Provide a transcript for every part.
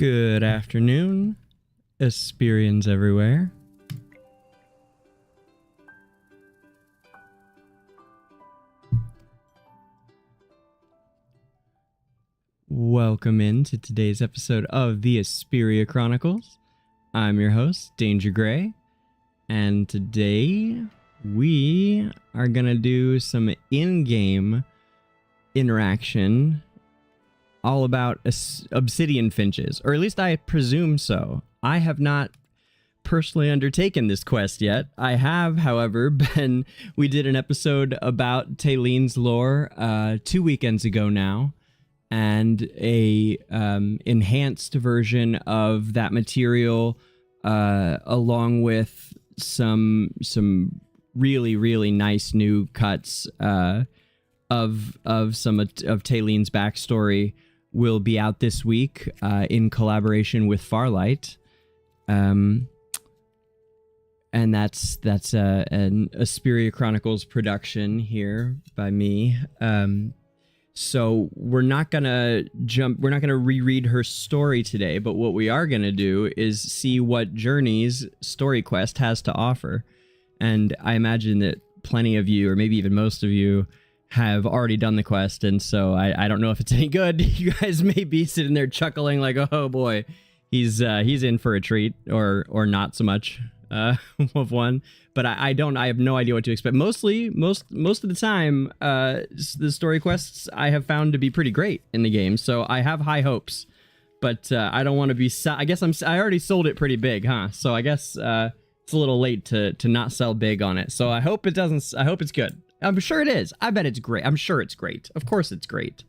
Good afternoon, Esperians everywhere. Welcome into today's episode of the Esperia Chronicles. I'm your host, DangerGrey, and today we are gonna do some in-game interaction all about Obsidian Finches, or at least I presume so. I have not personally undertaken this quest yet. I have, however, we did an episode about Talene's lore 2 weekends ago now, and a enhanced version of that material along with some really nice new cuts of some of Talene's backstory will be out this week in collaboration with Farlight. And that's an Esperia Chronicles production here by me. So we're not gonna reread her story today, but what we are gonna do is see what Journey's story quest has to offer. And I imagine that plenty of you, or maybe even most of you, have already done the quest, and so I don't know if it's any good. You guys may be sitting there chuckling like, oh boy, he's in for a treat, or not so much of one. But I have no idea what to expect. Most of the time, the story quests I have found to be pretty great in the game, so I have high hopes. But I don't want to be. I guess I already sold it pretty big, huh? So I guess it's a little late to not sell big on it. So I hope it doesn't. I hope it's good. I'm sure it is. I bet it's great. I'm sure it's great. Of course it's great.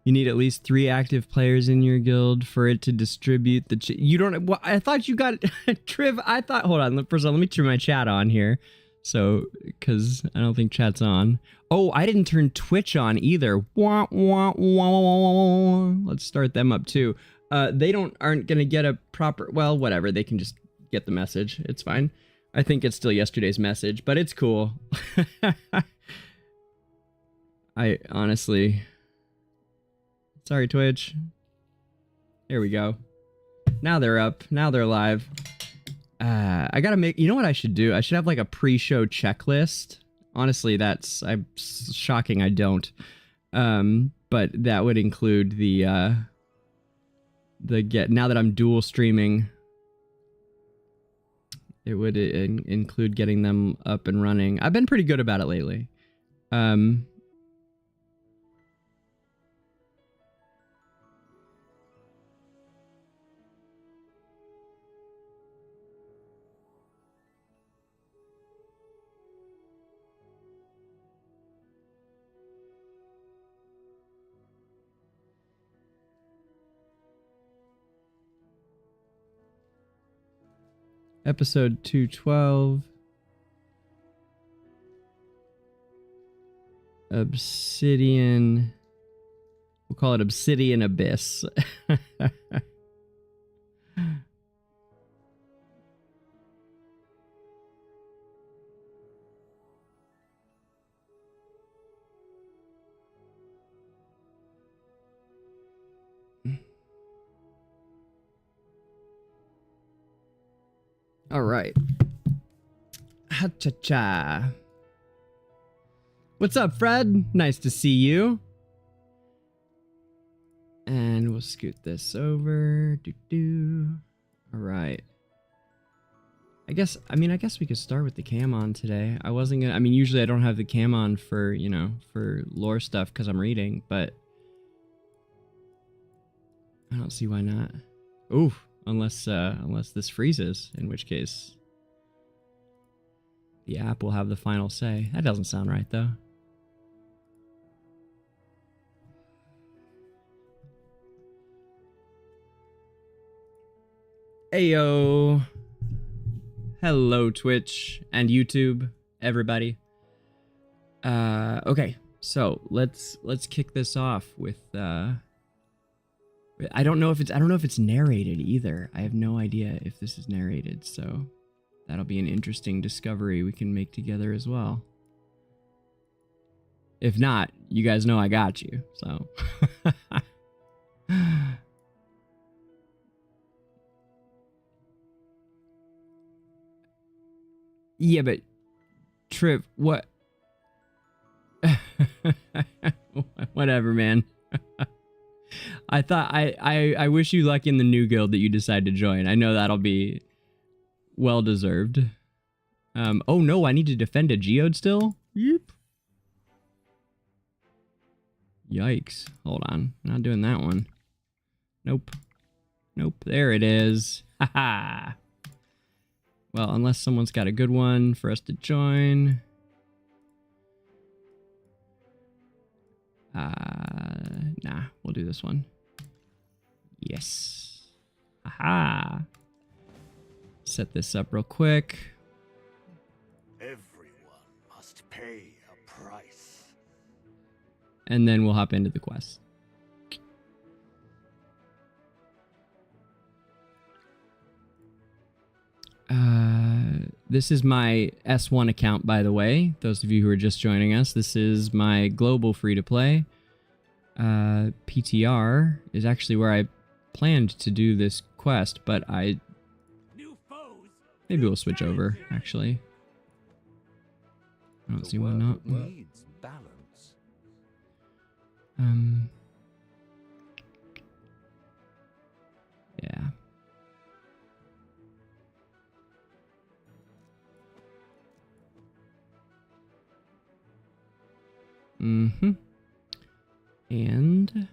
You need at least 3 active players in your guild for it to distribute the... You don't... Well, I thought you got... Triv, I thought... Hold on. First of all, let me turn my chat on here. So, because I don't think chat's on. Oh, I didn't turn Twitch on either. Wah, wah, wah, wah, wah. Let's start them up too. They aren't going to get a proper... Well, whatever. They can just get the message. It's fine. I think it's still yesterday's message, but it's cool. I honestly... Sorry, Twitch. There we go. Now they're up. Now they're live. I gotta make... You know what I should do? I should have like a pre-show checklist. Honestly, I'm shocking I don't. But that would include now that I'm dual streaming... It would include getting them up and running. I've been pretty good about it lately. Episode 212. Obsidian. We'll call it Obsidian Abyss. All right. Ha-cha-cha. What's up, Fred? Nice to see you. And we'll scoot this over. All right. I guess we could start with the cam on today. I wasn't gonna... usually I don't have the cam on for, for lore stuff because I'm reading, but I don't see why not. Ooh. Unless this freezes, in which case the app will have the final say. That doesn't sound right, though. Ayo. Hello, Twitch and YouTube, everybody. Okay, so let's kick this off with I don't know if it's narrated either. I have no idea if this is narrated, so that'll be an interesting discovery we can make together as well. If not, you guys know I got you. So. Yeah, but Trip, what? Whatever, man. I wish you luck in the new guild that you decide to join. I know that'll be well deserved. Oh no, I need to defend a Geode still? Yep. Yikes. Hold on. Not doing that one. Nope. Nope. There it is. Haha. Well, unless someone's got a good one for us to join. Nah, we'll do this one. Yes. Aha. Set this up real quick. Everyone must pay a price. And then we'll hop into the quest. This is my S1 account, by the way. Those of you who are just joining us, this is my global free-to-play. PTR is actually where I planned to do this quest, but maybe we'll switch over, actually. I don't see why not. Yeah. Mm-hmm. And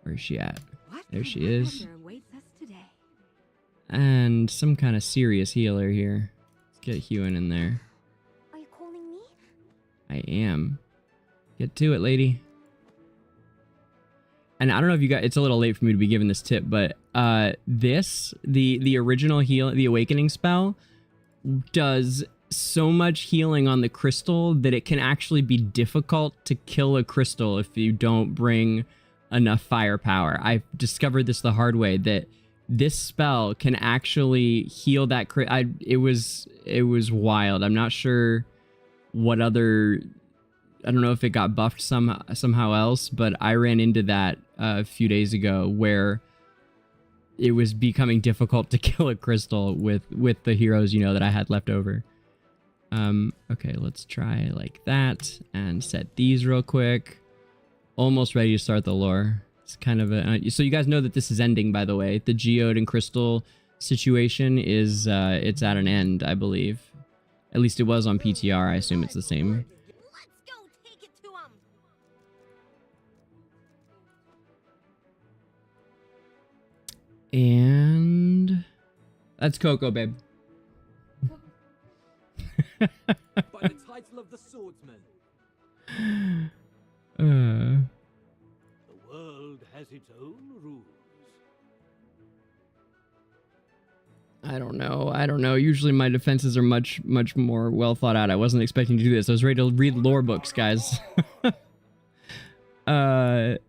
where's she at? There she is. And some kind of serious healer here. Let's get Hewen in there. Are you calling me? I am. Get to it, lady. And I don't know if you got, it's a little late for me to be giving this tip, but the original heal, the awakening spell does so much healing on the crystal that it can actually be difficult to kill a crystal if you don't bring enough firepower. I've discovered this the hard way, that this spell can actually heal that it was wild. I'm not sure what other, I don't know if it got buffed somehow else, but I ran into that a few days ago where it was becoming difficult to kill a crystal with the heroes, you know, that I had left over. Okay, let's try like that and set these real quick. Almost ready to start the lore. It's kind of a, so you guys know that this is ending, by the way. The Geode and crystal situation is, it's at an end, I believe. At least it was on PTR. I assume it's the same. Let's go take it to him. And that's Coco, babe. By the title of the swordsman. The world has its own rules. I don't know. Usually my defenses are much more well thought out. I wasn't expecting to do this. I was ready to read lore books, guys. Okay.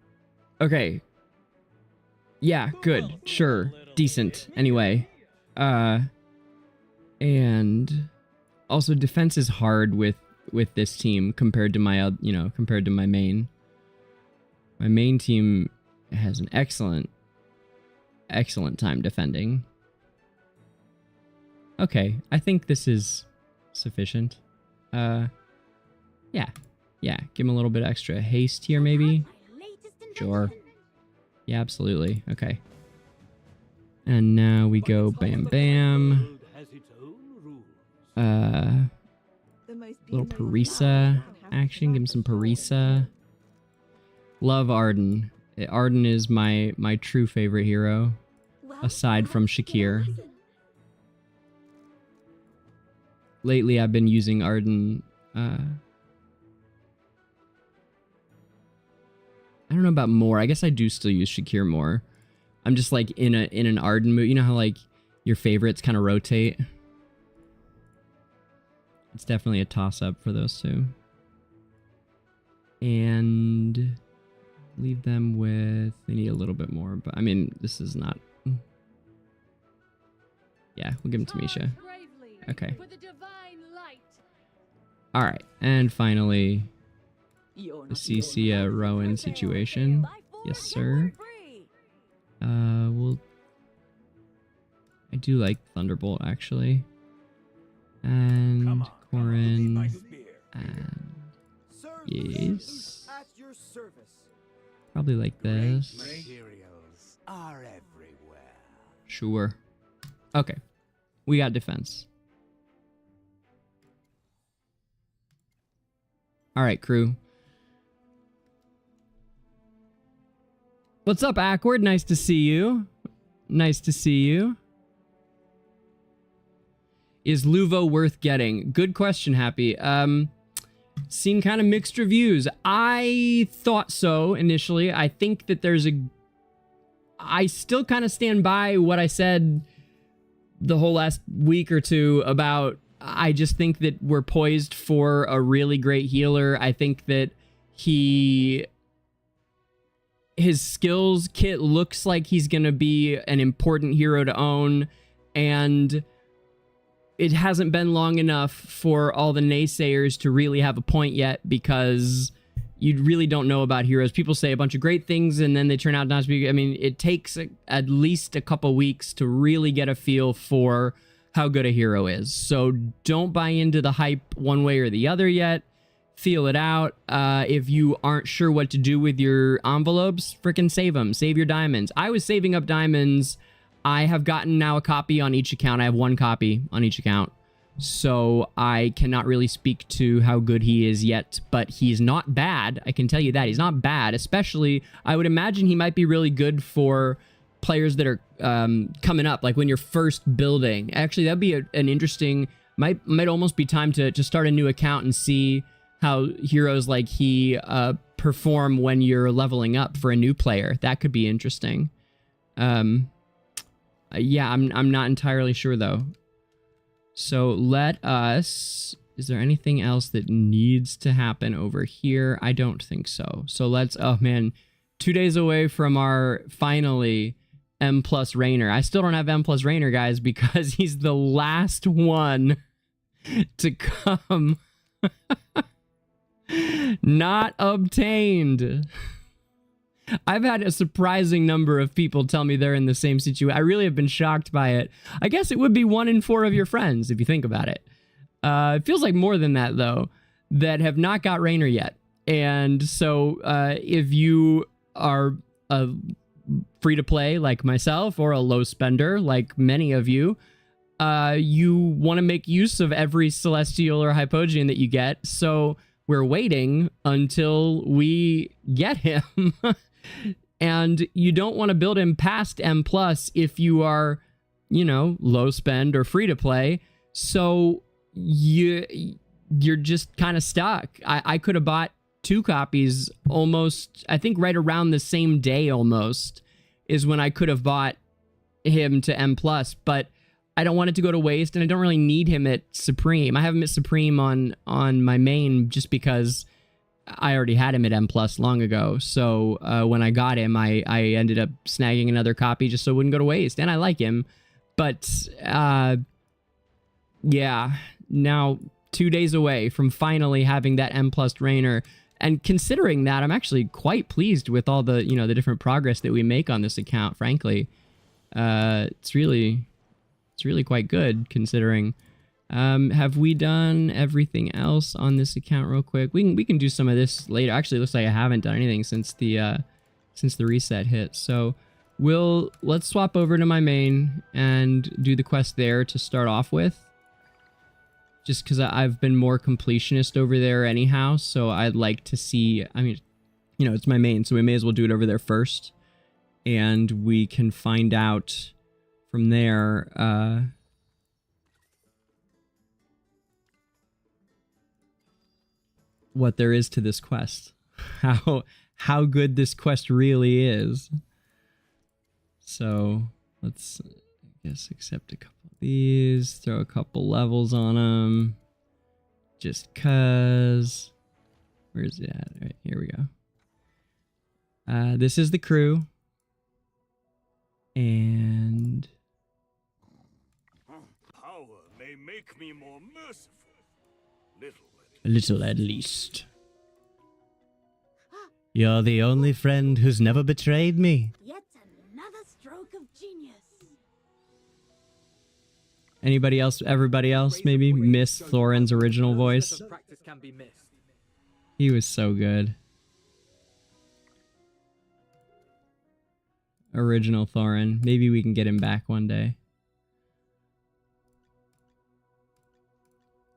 Yeah, good. Sure. Decent. Anyway. And also defense is hard with this team compared to my, compared to my main. My main team has an excellent time defending. Okay, I think this is sufficient. Yeah. Give him a little bit extra haste here, maybe. Sure. Yeah, absolutely. Okay. And now we go bam bam. Little Parisa action. Give him some Parisa. Love Arden. Arden is my true favorite hero, aside from Shakir. Lately, I've been using Arden. I don't know about more. I guess I do still use Shakir more. I'm just like in an Arden mood. You know how like your favorites kind of rotate? It's definitely a toss-up for those two. And leave them with, they need a little bit more, but I mean, this is not. Yeah, we'll give them to Misha. Okay. All right, and finally, the CC Rowan situation. Yes, sir. Well, I do like Thunderbolt actually, and Corin, and yes, probably like this. Materials are everywhere. Sure. Okay, we got defense. All right, crew. What's up, Awkward? Nice to see you. Nice to see you. Is Luvo worth getting? Good question, Happy. Seen kind of mixed reviews. I thought so initially. I think that there's a... I still kind of stand by what I said the whole last week or two about... I just think that we're poised for a really great healer. I think that his skills kit looks like he's going to be an important hero to own, and it hasn't been long enough for all the naysayers to really have a point yet, because you really don't know about heroes. People say a bunch of great things and then they turn out not to be. I mean, it takes at least a couple weeks to really get a feel for how good a hero is. So don't buy into the hype one way or the other yet. Feel it out. If you aren't sure what to do with your envelopes, frickin' save them. Save your diamonds. I was saving up diamonds. I have gotten now a copy on each account. I have one copy on each account. So I cannot really speak to how good he is yet, but he's not bad. I can tell you that. He's not bad. Especially, I would imagine he might be really good for players that are coming up, like when you're first building. Actually, that'd be an interesting... Might almost be time to start a new account and see how heroes like he perform when you're leveling up for a new player. That could be interesting. Yeah, I'm not entirely sure though. So let us... Is there anything else that needs to happen over here? I don't think so. So let's... Oh man, 2 days away from our finally M+ Rainer. I still don't have M+ Rainer, guys, because he's the last one to come. Not obtained. I've had a surprising number of people tell me they're in the same situation. I really have been shocked by it. I guess it would be 1 in 4 of your friends, if you think about it. It feels like more than that, though, that have not got Rainer yet. And so if you are a free-to-play like myself, or a low spender like many of you, you want to make use of every Celestial or Hypogean that you get. So we're waiting until we get him. And you don't want to build him past M+ if you are, you know, low spend or free to play. So you're just kind of stuck. I could have bought 2 copies almost, I think right around the same day almost is when I could have bought him to M+, but I don't want it to go to waste, and I don't really need him at Supreme. I have him at Supreme on my main just because I already had him at M+ long ago. So when I got him, I ended up snagging another copy just so it wouldn't go to waste, and I like him. But yeah, now 2 days away from finally having that M+ Rainer. And considering that, I'm actually quite pleased with all the, you know, the different progress that we make on this account, frankly. It's really quite good, considering. Have we done everything else on this account real quick? We can do some of this later. Actually, it looks like I haven't done anything since the reset hit. So let's swap over to my main and do the quest there to start off with. Just because I've been more completionist over there anyhow, so I'd like to see... I mean, you know, it's my main, so we may as well do it over there first. And we can find out from there... what there is to this quest. How good this quest really is. So, let's... I guess accept a couple of these, throw a couple levels on them, just cause. Where's it at? All right, here we go. This is the crew, and power may make me more merciful. Little at A little at least. You're the only friend who's never betrayed me. Yet another stroke of genius. Anybody else, everybody else, maybe miss Thorin's original voice? Practice can be missed. He was so good. Original Thorin. Maybe we can get him back one day.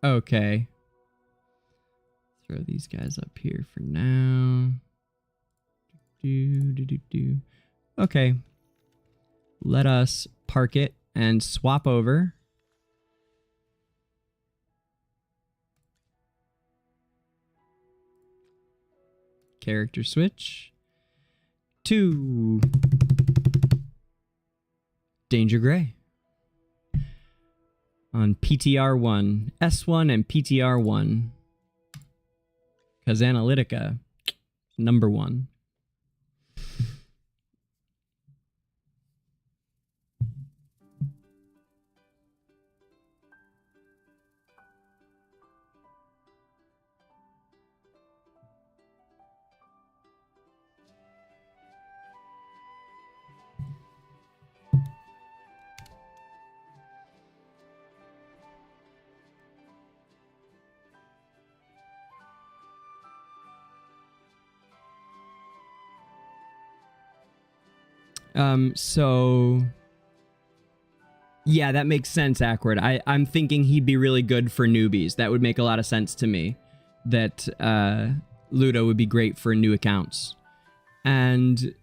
Okay. Throw these guys up here for now. Okay. Let us park it and swap over. Character switch to DangerGrey on PTR1, S1 and PTR1, because Analytica #1. So yeah, that makes sense, Awkward. I'm thinking he'd be really good for newbies. That would make a lot of sense to me. That Ludo would be great for new accounts. And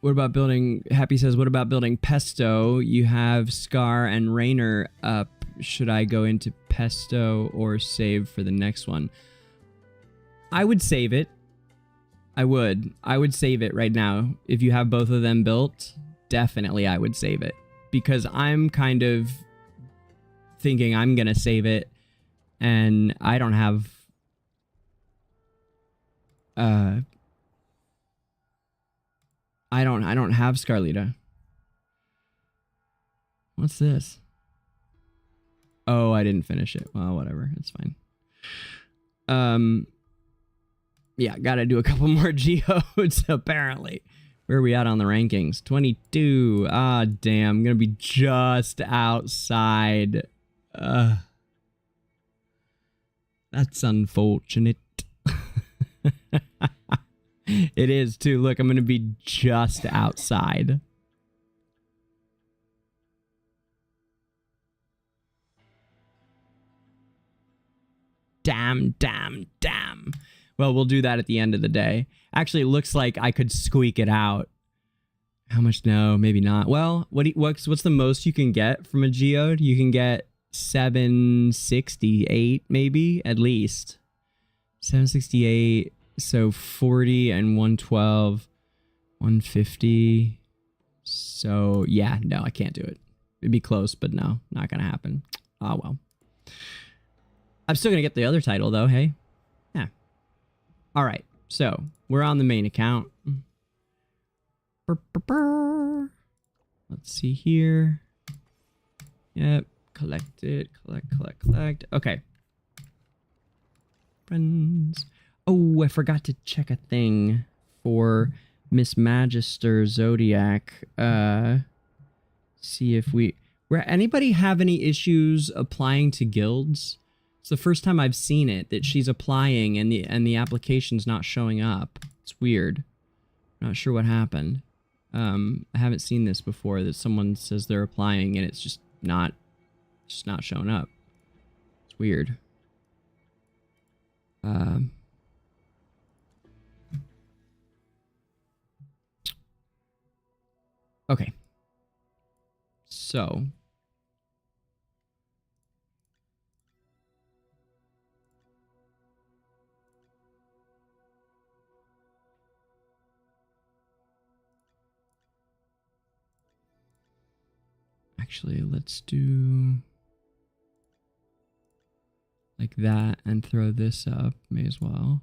what about building, Happy says, what about building Pesto? You have Scar and Rainer up. Should I go into Pesto or save for the next one? I would save it. I would save it right now. If you have both of them built, definitely I would save it. Because I'm kind of thinking I'm going to save it and I don't have I don't have Scarlita. What's this? Oh, I didn't finish it. Well, whatever. It's fine. Yeah, gotta do a couple more geodes, apparently. Where are we at on the rankings? 22. Ah, damn. I'm gonna be just outside. That's unfortunate. It is, too. Look, I'm gonna be just outside. Damn. Well, we'll do that at the end of the day. Actually, it looks like I could squeak it out. How much? No, maybe not. Well, what's the most you can get from a geode? You can get 768, maybe, at least. 768, so 40 and 112, 150. So, yeah, no, I can't do it. It'd be close, but no, not gonna happen. Oh, well. I'm still gonna get the other title, though, hey? Yeah. All right, so we're on the main account. Let's see here. Yep, collect it, collect. Okay. Friends. Oh, I forgot to check a thing for Miss Magister Zodiac. See if anybody have any issues applying to guilds? It's the first time I've seen it, that she's applying and the application's not showing up. It's weird. Not sure what happened. I haven't seen this before, that someone says they're applying and it's just not showing up. It's weird. Okay. So actually, let's do like that and throw this up. May as well.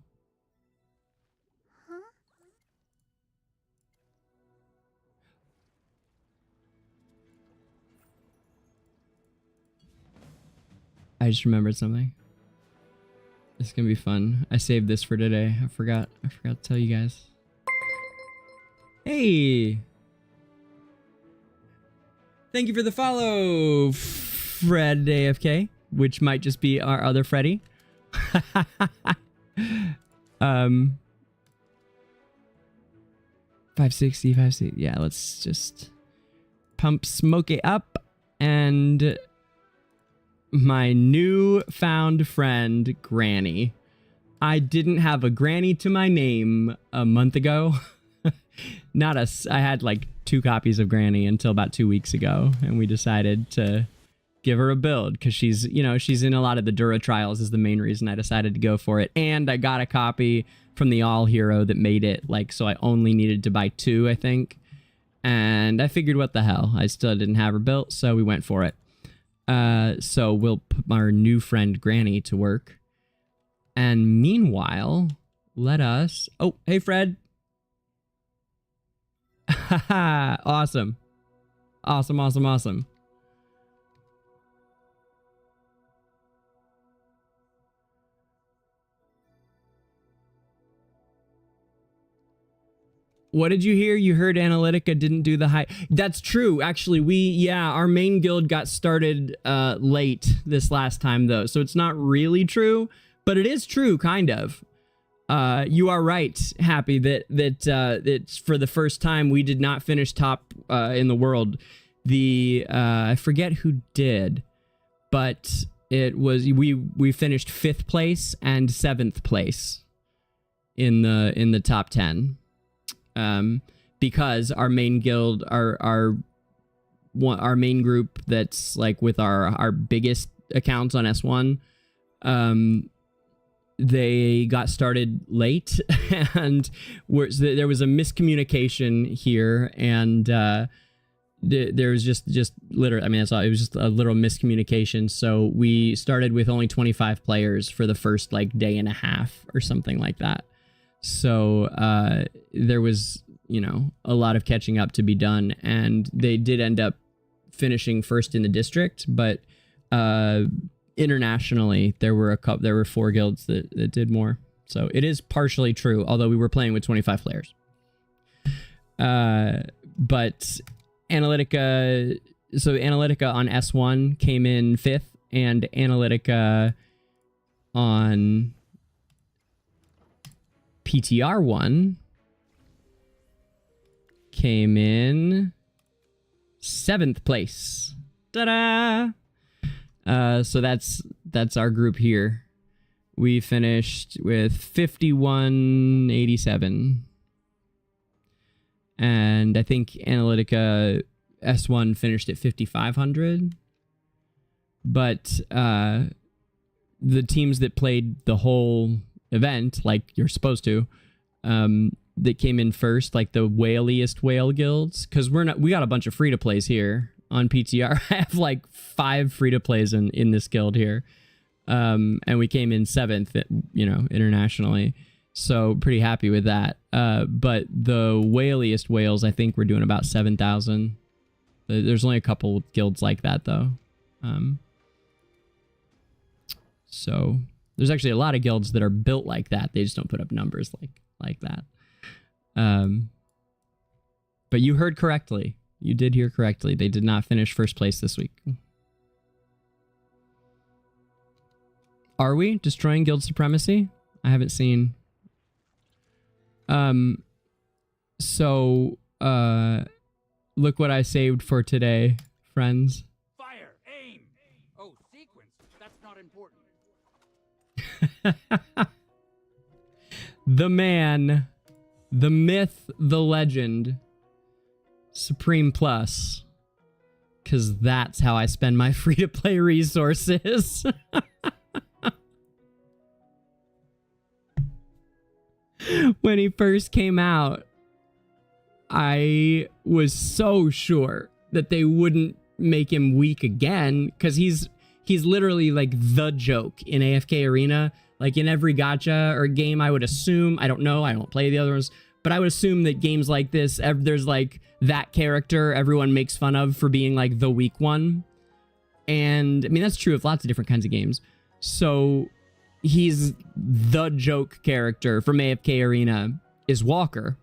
Huh? I just remembered something. It's gonna be fun. I saved this for today. I forgot to tell you guys. Hey! Thank you for the follow, Fred AFK, which might just be our other Freddy. 560. Yeah, let's just pump Smokey up. And my new found friend, Granny. I didn't have a Granny to my name a month ago. I had like 2 copies of Granny until about 2 weeks ago, and we decided to give her a build because she's in a lot of the Dura trials is the main reason I decided to go for it. And I got a copy from the All Hero that made it so I only needed to buy 2, I think. And I figured, what the hell? I still didn't have her built, so we went for it. So we'll put our new friend Granny to work. And meanwhile, let us... Oh, hey, Fred. Awesome. Awesome. What did you hear? You heard Analytica didn't do the high... That's true. Actually, our main guild got started late this last time, though. So it's not really true, but it is true, kind of. You are right, Happy, that for the first time we did not finish top in the world. I forget who did, but it was we finished 5th place and 7th place in the top 10. Because our main guild, our main group that's like with our biggest accounts on S1, they got started late and there was a miscommunication here, and there was just literally, I mean, that's all. It was just a literal miscommunication. So we started with only 25 players for the first like day and a half or something like that. So there was, a lot of catching up to be done, and they did end up finishing first in the district, but internationally there were 4 guilds that did more. So it is partially true, although we were playing with 25 players. But Analytica on S1 came in 5th, and Analytica on PTR1 came in 7th place. Ta-da! So that's our group here. We finished with 5187. And I think Analytica S1 finished at 5500. But the teams that played the whole event, like you're supposed to, that came in first, like the whaliest whale guilds, because we got a bunch of free-to-plays here on PTR. I have like 5 free-to-plays in this guild here. And we came in 7th, internationally. So pretty happy with that. But the whaliest whales, I think we're doing about 7,000. There's only a couple guilds like that, though. So there's actually a lot of guilds that are built like that. They just don't put up numbers like that. But you heard correctly. You did hear correctly. They did not finish first place this week. Are we destroying guild supremacy? I haven't seen. So look what I saved for today, friends. Fire! Aim! Oh, sequence. That's not important. The man, the myth, the legend, Supreme Plus. Because that's how I spend my free-to-play resources. When he first came out, I was so sure that they wouldn't make him weak again, because he's literally like the joke in AFK Arena. Like in every gacha or game, I would assume, I don't know, I don't play the other ones, but I would assume that games like this, there's like that character everyone makes fun of for being like the weak one. And I mean, that's true of lots of different kinds of games. So he's the joke character from AFK Arena is Walker.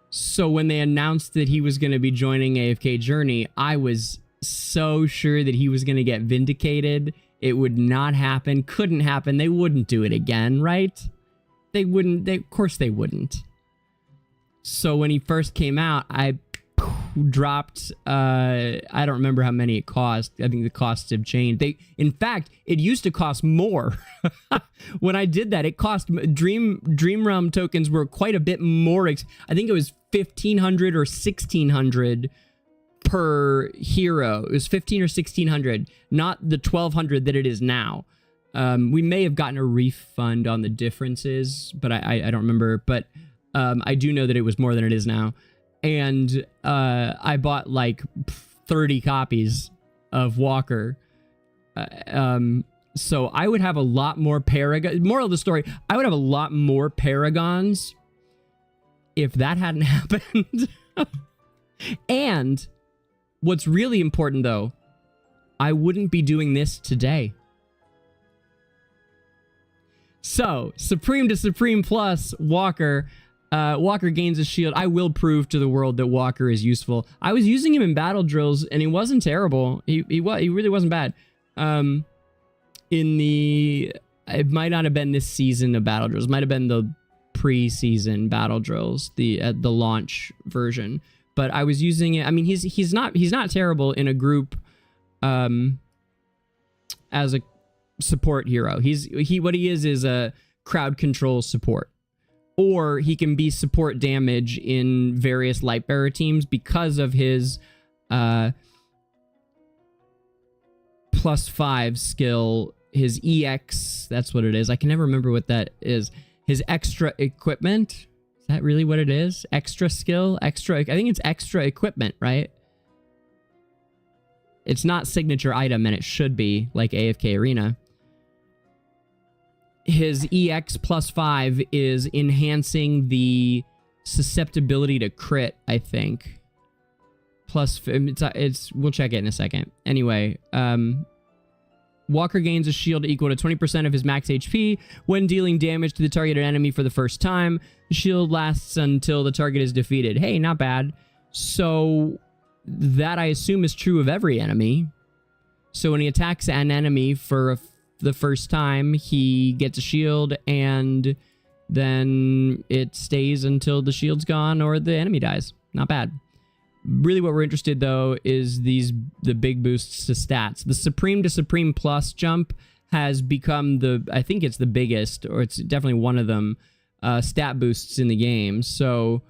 So when they announced that he was going to be joining AFK Journey, I was so sure that he was going to get vindicated. It would not happen. Couldn't happen. They wouldn't do it again, right? They wouldn't. Of course they wouldn't. So when he first came out, I dropped, I don't remember how many it cost. I think the costs have changed. In fact, it used to cost more. When I did that, it cost, Dream Realm tokens were quite a bit more. I think it was 1,500 or 1,600 per hero. It was 1,500 or 1,600, not the 1,200 that it is now. We may have gotten a refund on the differences, but I don't remember. But I do know that it was more than it is now. And I bought like 30 copies of Walker. So I would have a lot more Paragons. Moral of the story, I would have a lot more Paragons if that hadn't happened. And what's really important, though, I wouldn't be doing this today. So, Supreme to Supreme Plus, Walker. Walker gains a shield. I will prove to the world that Walker is useful. I was using him in battle drills, and he wasn't terrible. He really wasn't bad. It might not have been this season of battle drills. It might have been the pre-season battle drills, the launch version. But I was using it. I mean, he's not terrible in a group as a support hero. What he is a crowd control support. Or he can be support damage in various Lightbearer teams because of his +5 skill, his EX, that's what it is. I can never remember what that is. His extra equipment, is that really what it is? Extra skill? I think it's extra equipment, right? It's not signature item, and it should be, like AFK Arena. His EX +5 is enhancing the susceptibility to crit, I think. We'll check it in a second. Anyway, Walker gains a shield equal to 20% of his max HP when dealing damage to the targeted enemy for the first time. The shield lasts until the target is defeated. Hey, not bad. So that I assume is true of every enemy. So when he attacks an enemy for the first time, he gets a shield, and then it stays until the shield's gone or the enemy dies. Not bad. Really what we're interested, though, is the big boosts to stats. The Supreme to Supreme Plus jump has become I think it's the biggest, or it's definitely one of them, stat boosts in the game. So,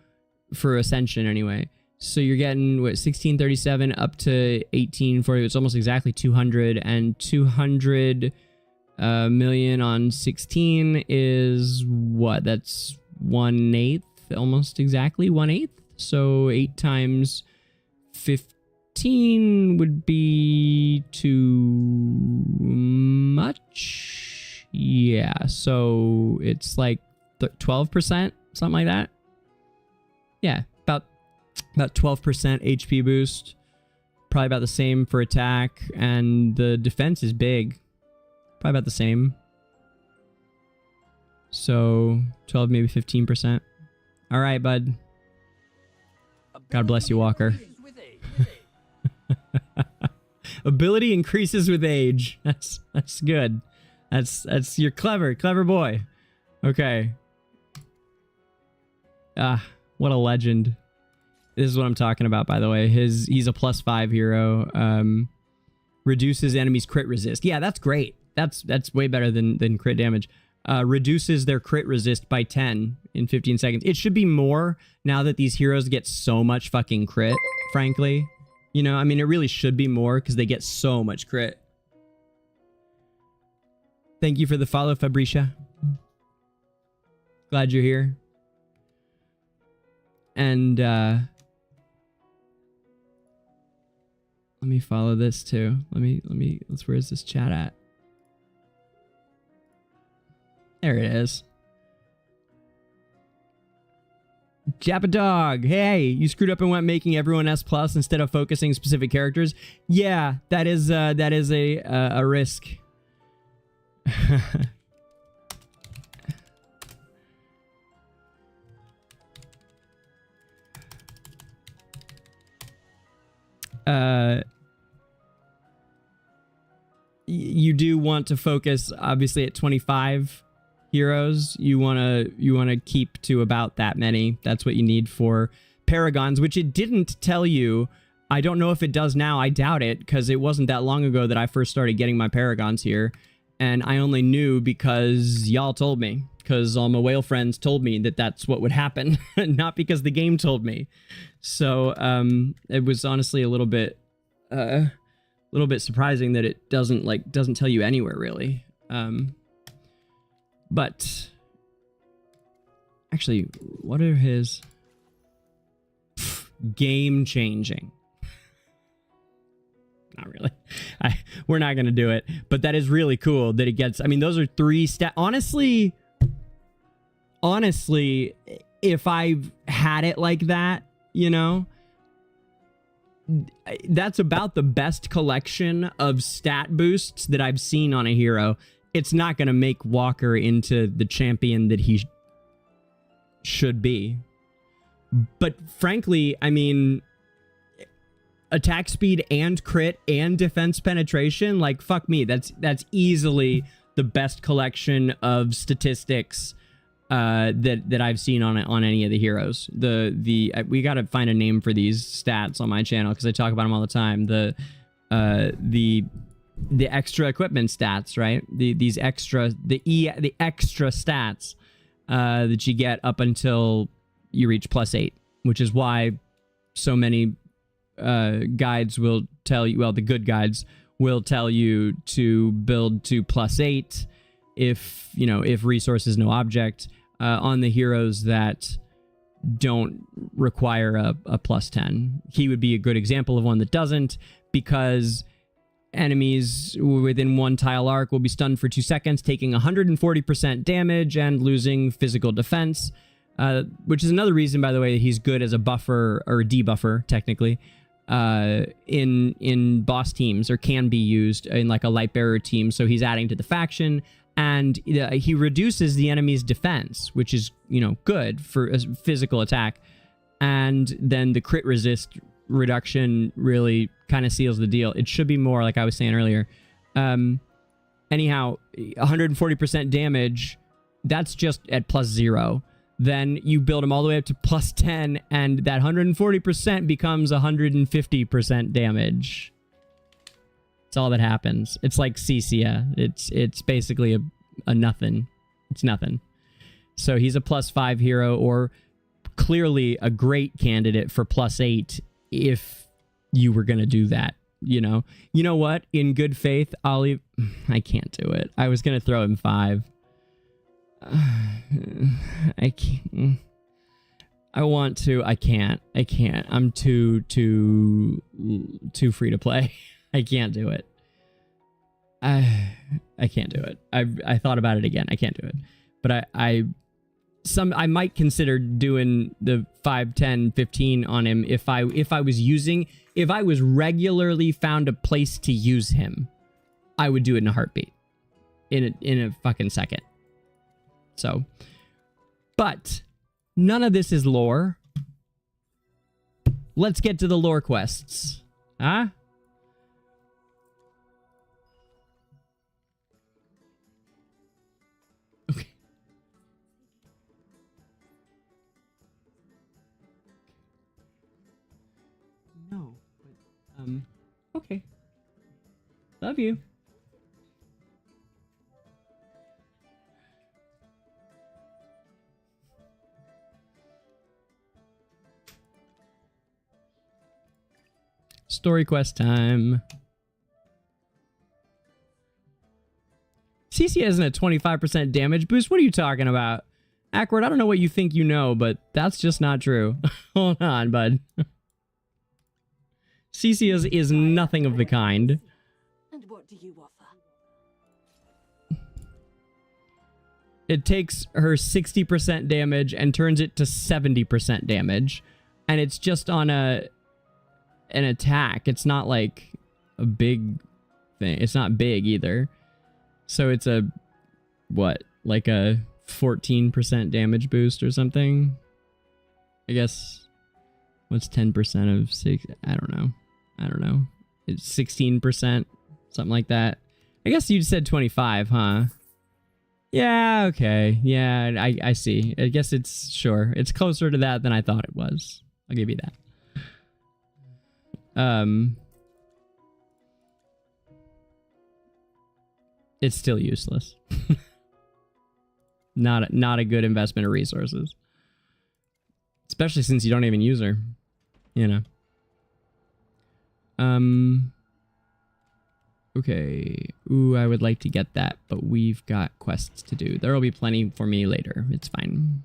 for Ascension anyway. So you're getting, what, 1637 up to 1840. It's almost exactly 200, and 200... million on 16 is what? That's 1/8, almost exactly 1/8. So 8 times 15 would be too much. Yeah, so it's like 12%, something like that. Yeah, about 12% HP boost. Probably about the same for attack, and the defense is big. Probably about the same. So 12, maybe 15%. All right, bud. God bless you, Walker. Ability increases with age. That's good. You're clever boy. Okay. What a legend. This is what I'm talking about, by the way. He's a +5 hero. Reduces enemies' crit resist. Yeah, that's great. That's way better than crit damage. Reduces their crit resist by 10 in 15 seconds. It should be more now that these heroes get so much fucking crit, frankly. You know, I mean, it really should be more because they get so much crit. Thank you for the follow, Fabricia. Glad you're here. And, let me follow this too. Where's this chat at? There it is. Jappa Dog, hey, you screwed up and went making everyone S+ instead of focusing specific characters. Yeah, that is a risk. you do want to focus, obviously, at 25 heroes. You wanna keep to about that many. That's what you need for paragons, which it didn't tell you. I don't know if it does now. I doubt it, because it wasn't that long ago that I first started getting my paragons here, and I only knew because y'all told me, because all my whale friends told me that that's what would happen, not because the game told me. So it was honestly a little bit surprising that it doesn't tell you anywhere really. But actually, what are his game changing? Not really. We're not gonna do it, but that is really cool that it gets. I mean, those are 3 stat. Honestly, if I've had it like that, you know, that's about the best collection of stat boosts that I've seen on a hero. It's not gonna make Walker into the champion that he should be, but frankly, I mean, attack speed and crit and defense penetration, like, fuck me, that's easily the best collection of statistics that I've seen on any of the heroes. We gotta find a name for these stats on my channel, because I talk about them all the time. The extra equipment stats, right? The extra stats that you get up until you reach +8, which is why so many guides will tell you, well, the good guides will tell you to build to +8 if, you know, if resource is no object, on the heroes that don't require a +10. He would be a good example of one that doesn't, because enemies within 1 tile arc will be stunned for 2 seconds, taking 140% damage and losing physical defense, which is another reason, by the way, that he's good as a buffer, or a debuffer, technically, in boss teams, or can be used in like a light bearer team. So he's adding to the faction, and he reduces the enemy's defense, which is, you know, good for a physical attack. And then the crit resist reduction really kind of seals the deal. It should be more, like I was saying earlier. Anyhow, 140% damage, that's just at +0. Then you build them all the way up to +10, and that 140% becomes 150% damage. That's all that happens. It's like Cecia. It's basically a nothing. It's nothing. So he's a +5 hero, or clearly a great candidate for +8 if you were gonna do that. You know what? In good faith, I can't do it. I was gonna throw him 5. I can't. I want to. I can't. I'm too free to play. I can't do it. I can't do it. I thought about it again. I can't do it. But I might consider doing the 5, 10, 15 on him if I was regularly found a place to use him. I would do it in a heartbeat. In a fucking second. So, but none of this is lore. Let's get to the lore quests. Huh? Okay. No, but, okay. Love you. Story quest time. CC isn't a 25% damage boost. What are you talking about? Awkward, I don't know what you think you know, but that's just not true. Hold on, bud. CC is nothing of the kind. And what do you offer? It takes her 60% damage and turns it to 70% damage. And it's just on an attack. It's not like a big thing. It's not big either. So it's a, what, like a 14% damage boost or something? I guess, what's 10% of 6? I don't know. I don't know. It's 16%, something like that. I guess you said 25, huh? Yeah, okay. Yeah, I see. I guess it's, sure. It's closer to that than I thought it was. I'll give you that. It's still useless. Not a good investment of resources. Especially since you don't even use her. You know. Okay. Ooh, I would like to get that, but we've got quests to do. There will be plenty for me later. It's fine.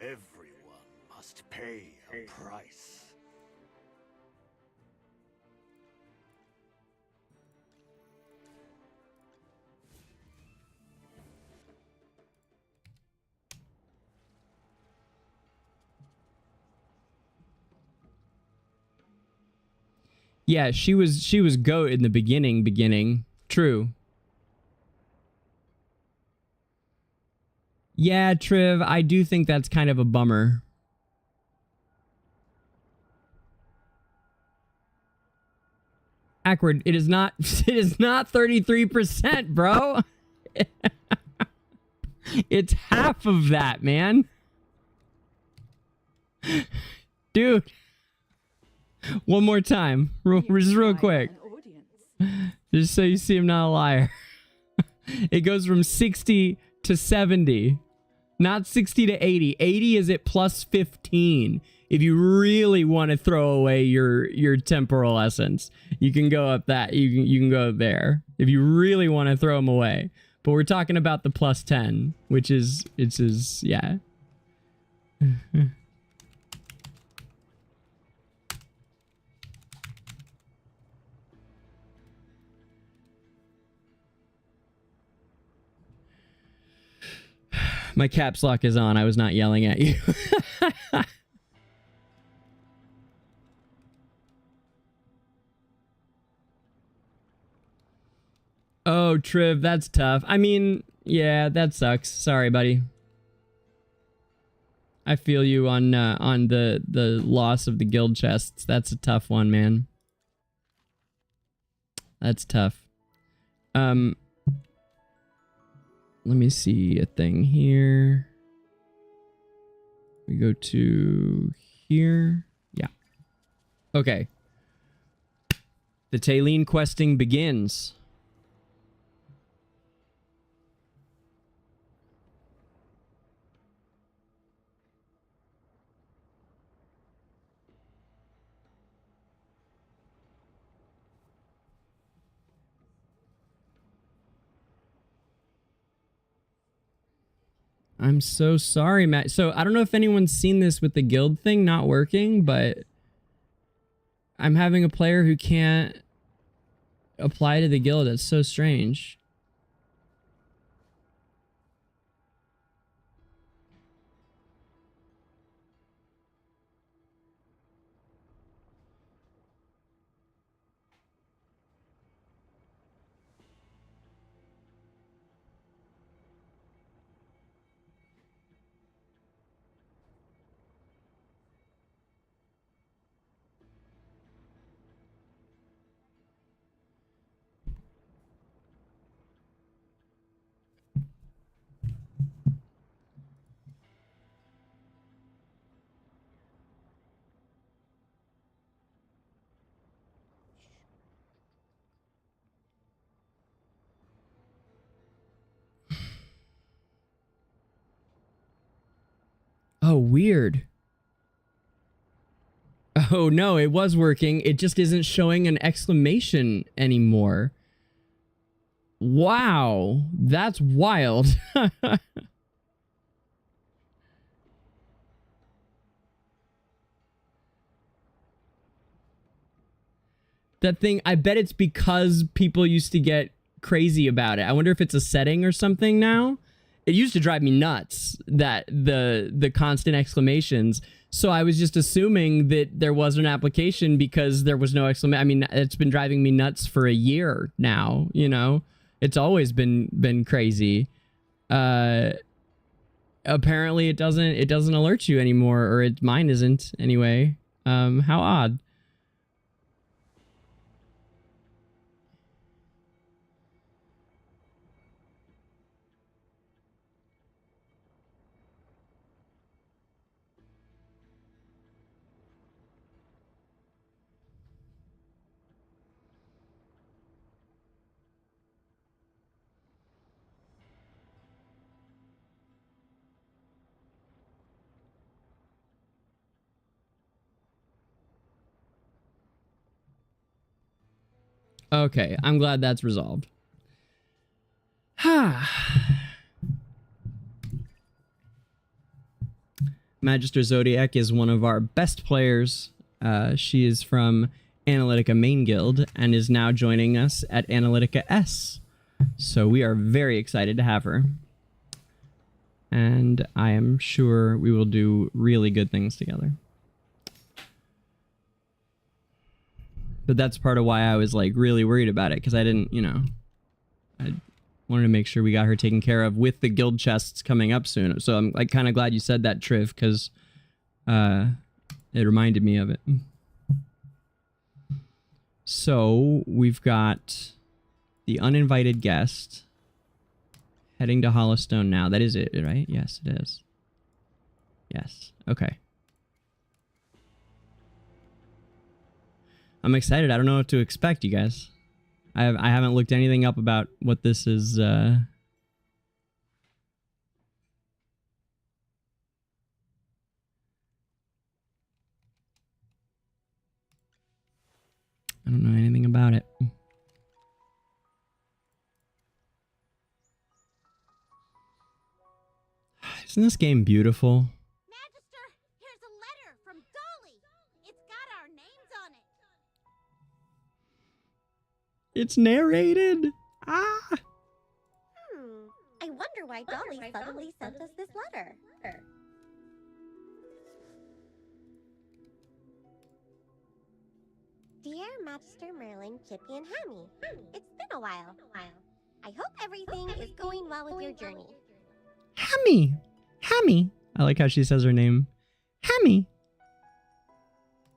Everyone must pay a price. Yeah, she was goat in the beginning. True. Yeah, Triv, I do think that's kind of a bummer. Awkward. It is not 33%, bro. It's half of that, man. Dude. One more time. Just real quick. Just so you see I'm not a liar. It goes from 60 to 70. Not 60 to 80. 80 is at plus 15. If you really want to throw away your temporal essence, you can go up that. You can go there. If you really want to throw them away. But we're talking about the plus 10, which is yeah. My caps lock is on. I was not yelling at you. Oh, Triv, that's tough. I mean, yeah, that sucks. Sorry, buddy. I feel you on the loss of the guild chests. That's a tough one, man. That's tough. Let me see a thing here. We go to here. Yeah. Okay. The Talene questing begins. I'm so sorry, Matt. So I don't know if anyone's seen this with the guild thing not working, but I'm having a player who can't apply to the guild. That's so strange. Oh, weird. Oh, no, it was working. It just isn't showing an exclamation anymore. Wow, that's wild. That thing, I bet it's because people used to get crazy about it. I wonder if it's a setting or something now. It used to drive me nuts, that the constant exclamations. So I was just assuming that there was an application because there was no exclamation. I mean, it's been driving me nuts for a year now, you know? It's always been crazy. Apparently it doesn't alert you anymore, or mine isn't anyway. How odd. Okay, I'm glad that's resolved. Magister Zodiac is one of our best players. She is from Analytica Main Guild and is now joining us at Analytica S. So we are very excited to have her. And I am sure we will do really good things together. But that's part of why I was like really worried about it, because I didn't, you know, I wanted to make sure we got her taken care of with the guild chests coming up soon. So I'm like kind of glad you said that, Triv, because it reminded me of it. So we've got the uninvited guest heading to Hollowstone now. That is it, right? Yes, it is. Yes. Okay. I'm excited. I don't know what to expect, you guys. I haven't looked anything up about what this is. I don't know anything about it. Isn't this game beautiful? Magister, here's a letter from Dolly. It's got our names on it. It's narrated. Ah. I wonder why Dolly suddenly sent us this letter. Dear Magister Merlin, Chippy, and Hammy, it's been a while. I hope everything is going well with your journey. Hammy. Hammy. I like how she says her name. Hammy.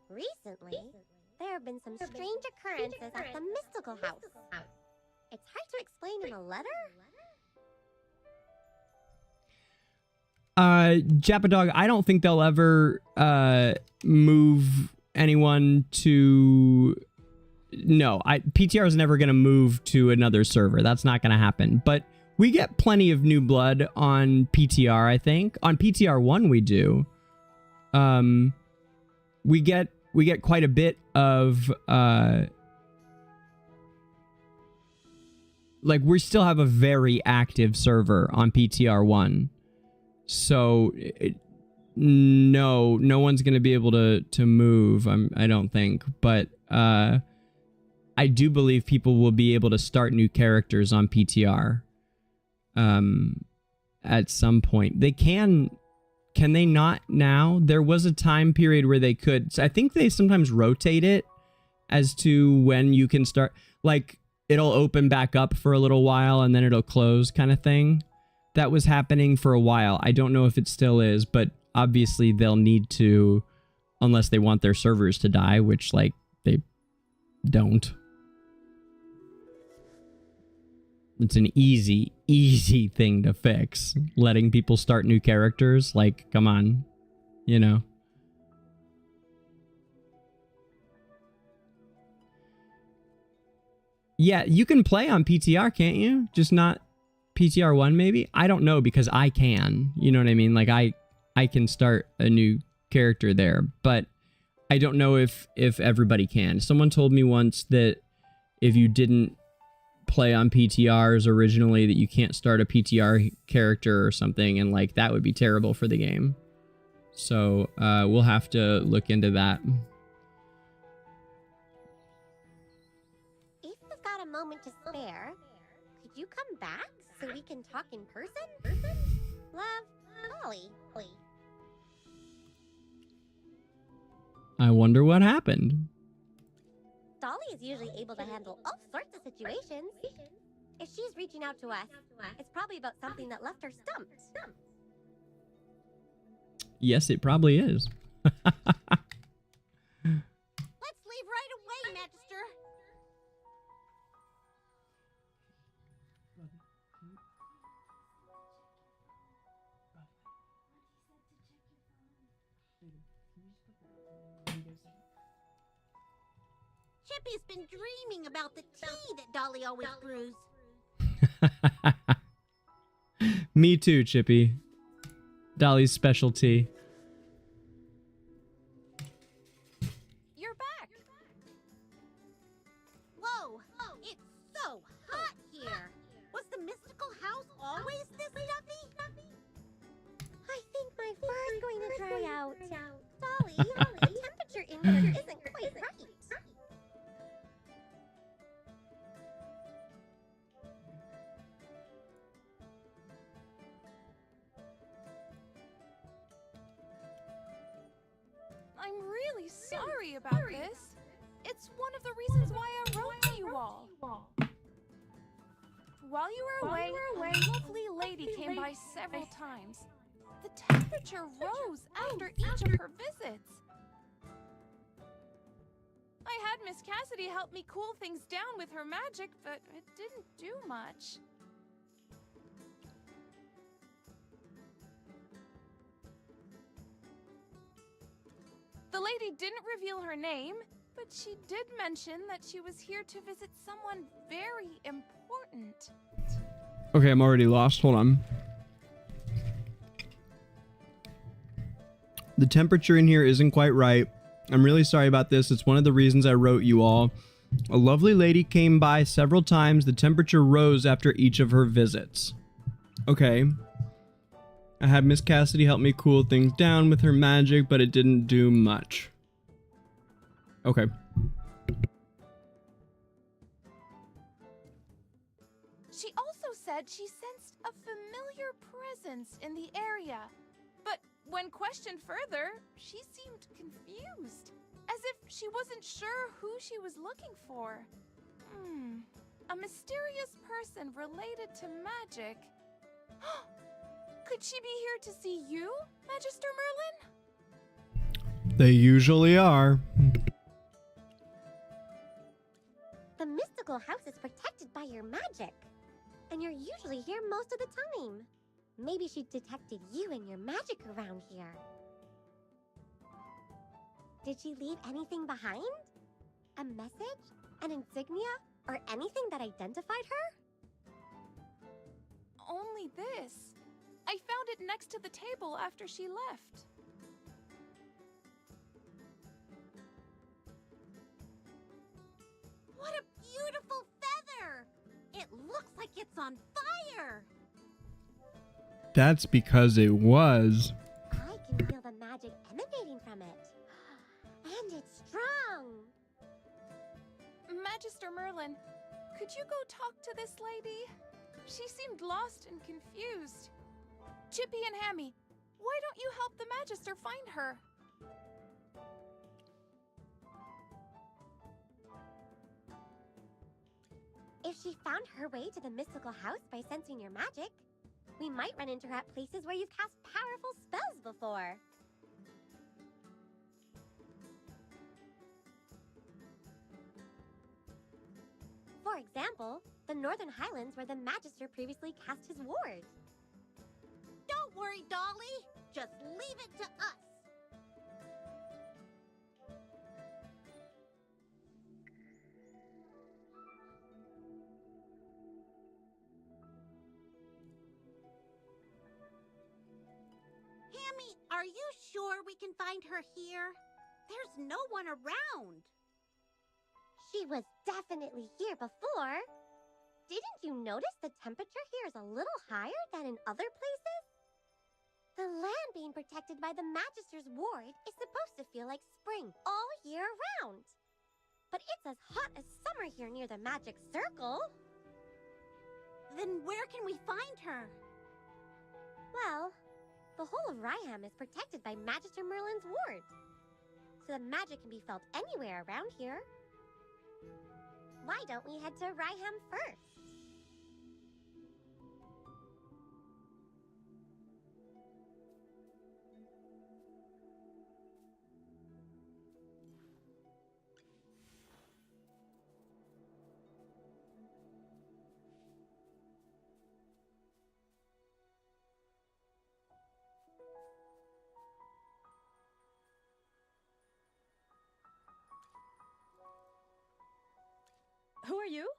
Recently, there have been some strange occurrences at the mystical house. It's hard to explain in a letter. Japadog, I don't think they'll ever move anyone to... No, PTR is never going to move to another server. That's not going to happen. But we get plenty of new blood on PTR, I think. On PTR 1 we do. We get quite a bit of like, we still have a very active server on PTR 1. So no one's going to be able to move, I don't think, but I do believe people will be able to start new characters on PTR at some point. They can they not now? There was a time period where they could. So I think they sometimes rotate it as to when you can start. Like, it'll open back up for a little while and then it'll close, kind of thing. That was happening for a while. I don't know if it still is, but obviously they'll need to, unless they want their servers to die, which, like, they don't. It's an easy thing to fix. Letting people start new characters. Like, come on. You know. Yeah, you can play on PTR, can't you? Just not PTR 1, maybe? I don't know, because I can. You know what I mean? Like, I can start a new character there. But I don't know if everybody can. Someone told me once that if you didn't play on PTRs originally, that you can't start a PTR character or something, and like that would be terrible for the game. So we'll have to look into that. a moment to spare, could you come back so we can talk in person? Love, Dolly. I wonder what happened. Dolly is usually able to handle all sorts of situations. If she's reaching out to us, it's probably about something that left her stumped. Yes, it probably is. Let's leave right away, Magister. Chippy's been dreaming about the tea that Dolly always brews. Me too, Chippy. Dolly's specialty. You're back. Whoa, it's so hot here. Was the mystical house always this stuffy? I think my fur's going to dry out. Dolly, the temperature in here isn't quite right. I'm really sorry about this. It's one of the reasons why I wrote to you all. While you were away, a lovely lady came by several times. The temperature rose after each of her visits. I had Miss Cassidy help me cool things down with her magic, but it didn't do much. The lady didn't reveal her name, but she did mention that she was here to visit someone very important. Okay, I'm already lost. Hold on. The temperature in here isn't quite right. I'm really sorry about this. It's one of the reasons I wrote you all. A lovely lady came by several times. The temperature rose after each of her visits. Okay. I had Miss Cassidy help me cool things down with her magic, but it didn't do much. Okay. She also said she sensed a familiar presence in the area. But when questioned further, she seemed confused, as if she wasn't sure who she was looking for. A mysterious person related to magic. Could she be here to see you, Magister Merlin? They usually are. The mystical house is protected by your magic, and you're usually here most of the time. Maybe she detected you and your magic around here. Did she leave anything behind? A message? An insignia? Or anything that identified her? Only this. I found it next to the table after she left. What a beautiful feather! It looks like it's on fire! That's because it was. I can feel the magic emanating from it. And it's strong! Magister Merlin, could you go talk to this lady? She seemed lost and confused. Chippy and Hammy, why don't you help the Magister find her? If she found her way to the mystical house by sensing your magic, we might run into her at places where you've cast powerful spells before. For example, the Northern Highlands where the Magister previously cast his ward. Don't worry, Dolly. Just leave it to us. Hammy, are you sure we can find her here? There's no one around. She was definitely here before. Didn't you notice the temperature here is a little higher than in other places? The land being protected by the Magister's ward is supposed to feel like spring all year round. but it's as hot as summer here near the magic circle. Then where can we find her? Well, the whole of Ryham is protected by Magister Merlin's ward, so the magic can be felt anywhere around here. Why don't we head to Ryham first? Who are you?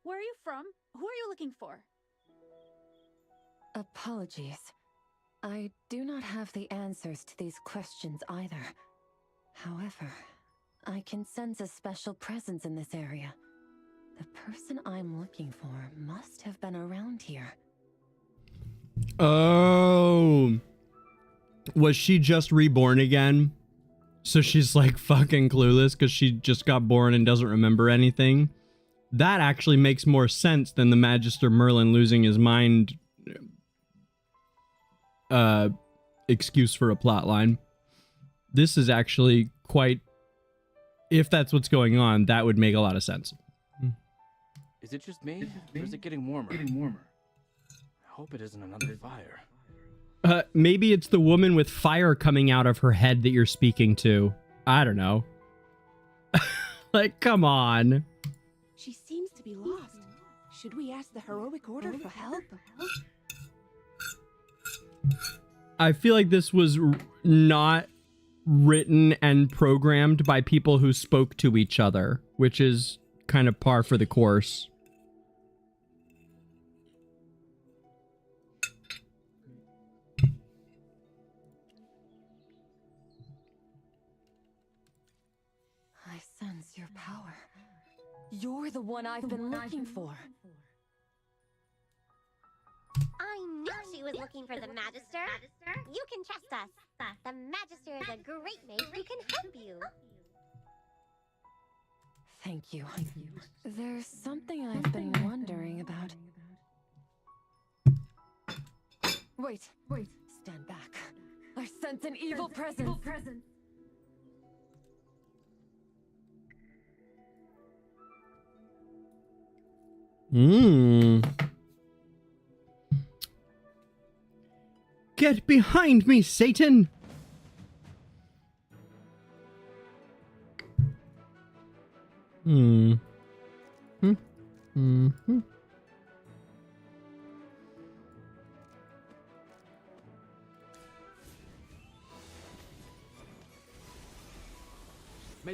Where are you from? Who are you looking for? Apologies. I do not have the answers to these questions either. However, I can sense a special presence in this area. The person I'm looking for must have been around here. Oh. Was she just reborn again? So she's like fucking clueless because she just got born and doesn't remember anything? That actually makes more sense than the Magister Merlin losing his mind excuse for a plot line. This is actually quite, if that's what's going on, that would make a lot of sense. Is it just me? Or is it getting warmer? I hope it isn't another fire. Maybe it's the woman with fire coming out of her head that you're speaking to. I don't know. Like, come on. She seems to be lost. Should we ask the heroic order for help? I feel like this was not written and programmed by people who spoke to each other, which is kind of par for the course. I sense your power. You're the one I've been looking for. I knew she was looking for the Magister. You can trust us. The Magister is a great mage who can help you. Thank you. There's something I've been wondering about. Wait. Stand back. I sense an evil presence. Get behind me, Satan! May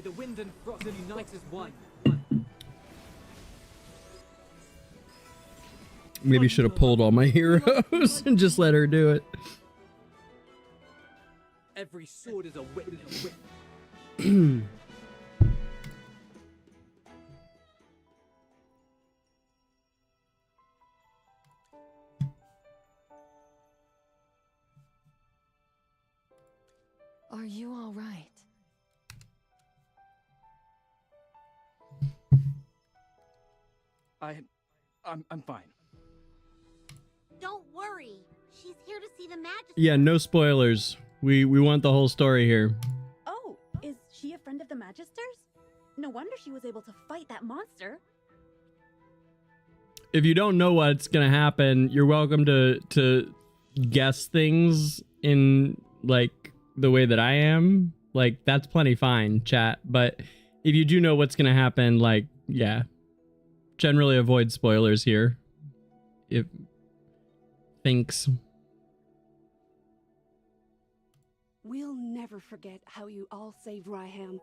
the wind and frost unite as one. Maybe should have pulled all my heroes and just let her do it. Every sword is a witness. Are you all right? I'm fine. Don't worry. She's here to see the Magister. Yeah, no spoilers. We want the whole story here. Oh, is she a friend of the Magister's? No wonder she was able to fight that monster. If you don't know what's gonna happen, you're welcome to guess things in like the way that I am. Like, that's plenty fine, chat. But if you do know what's gonna happen, like, yeah. Generally avoid spoilers here. If thanks. We'll never forget how you all saved Ryham.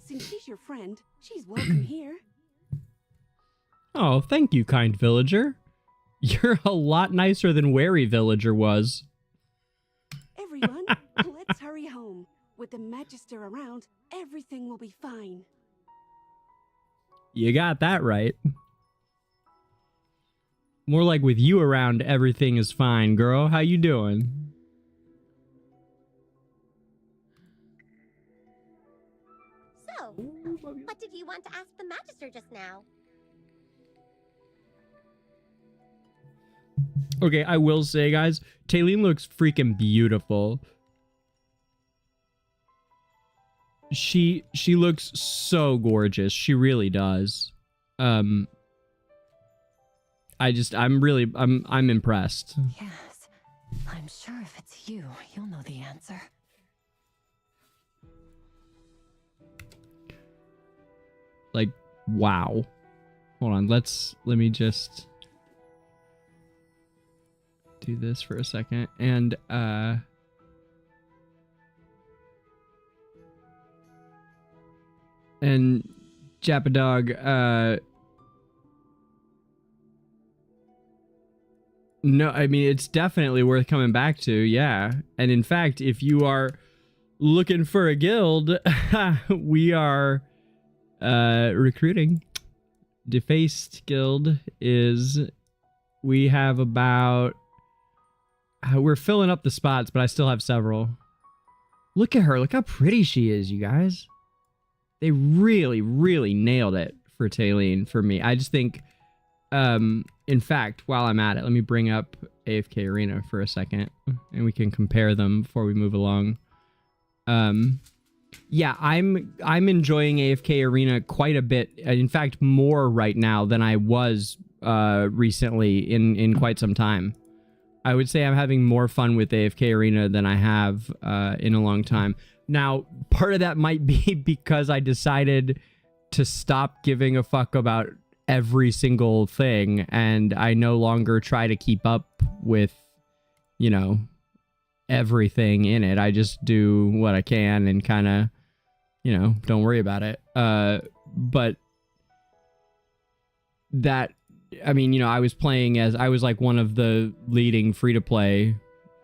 Since she's your friend, she's welcome here. Oh, thank you, kind villager. You're a lot nicer than Wary Villager was. Everyone, let's hurry home. With the Magister around, everything will be fine. You got that right. More like with you around, everything is fine, girl. How you doing? So, Oh, what did you want to ask the Magister just now? Okay, I will say, guys, Talene looks freaking beautiful. She looks so gorgeous. She really does. I'm impressed. Yes. I'm sure if it's you, you'll know the answer. Like, wow. Hold on, let me just do this for a second. And Japadog, no, I mean, it's definitely worth coming back to, yeah. And in fact, if you are looking for a guild, we are recruiting. Defaced Guild is, we have about, we're filling up the spots, but I still have several. Look at her, look how pretty she is, you guys. They really, really nailed it for Talene for me. I just think, in fact, while I'm at it, let me bring up AFK Arena for a second, and we can compare them before we move along. Yeah, I'm enjoying AFK Arena quite a bit. In fact, more right now than I was recently in quite some time. I would say I'm having more fun with AFK Arena than I have in a long time. Now, part of that might be because I decided to stop giving a fuck about every single thing, and I no longer try to keep up with, you know, everything in it. I just do what I can and kind of, you know, don't worry about it. But that, I mean, you know, I was playing as, I was like one of the leading free-to-play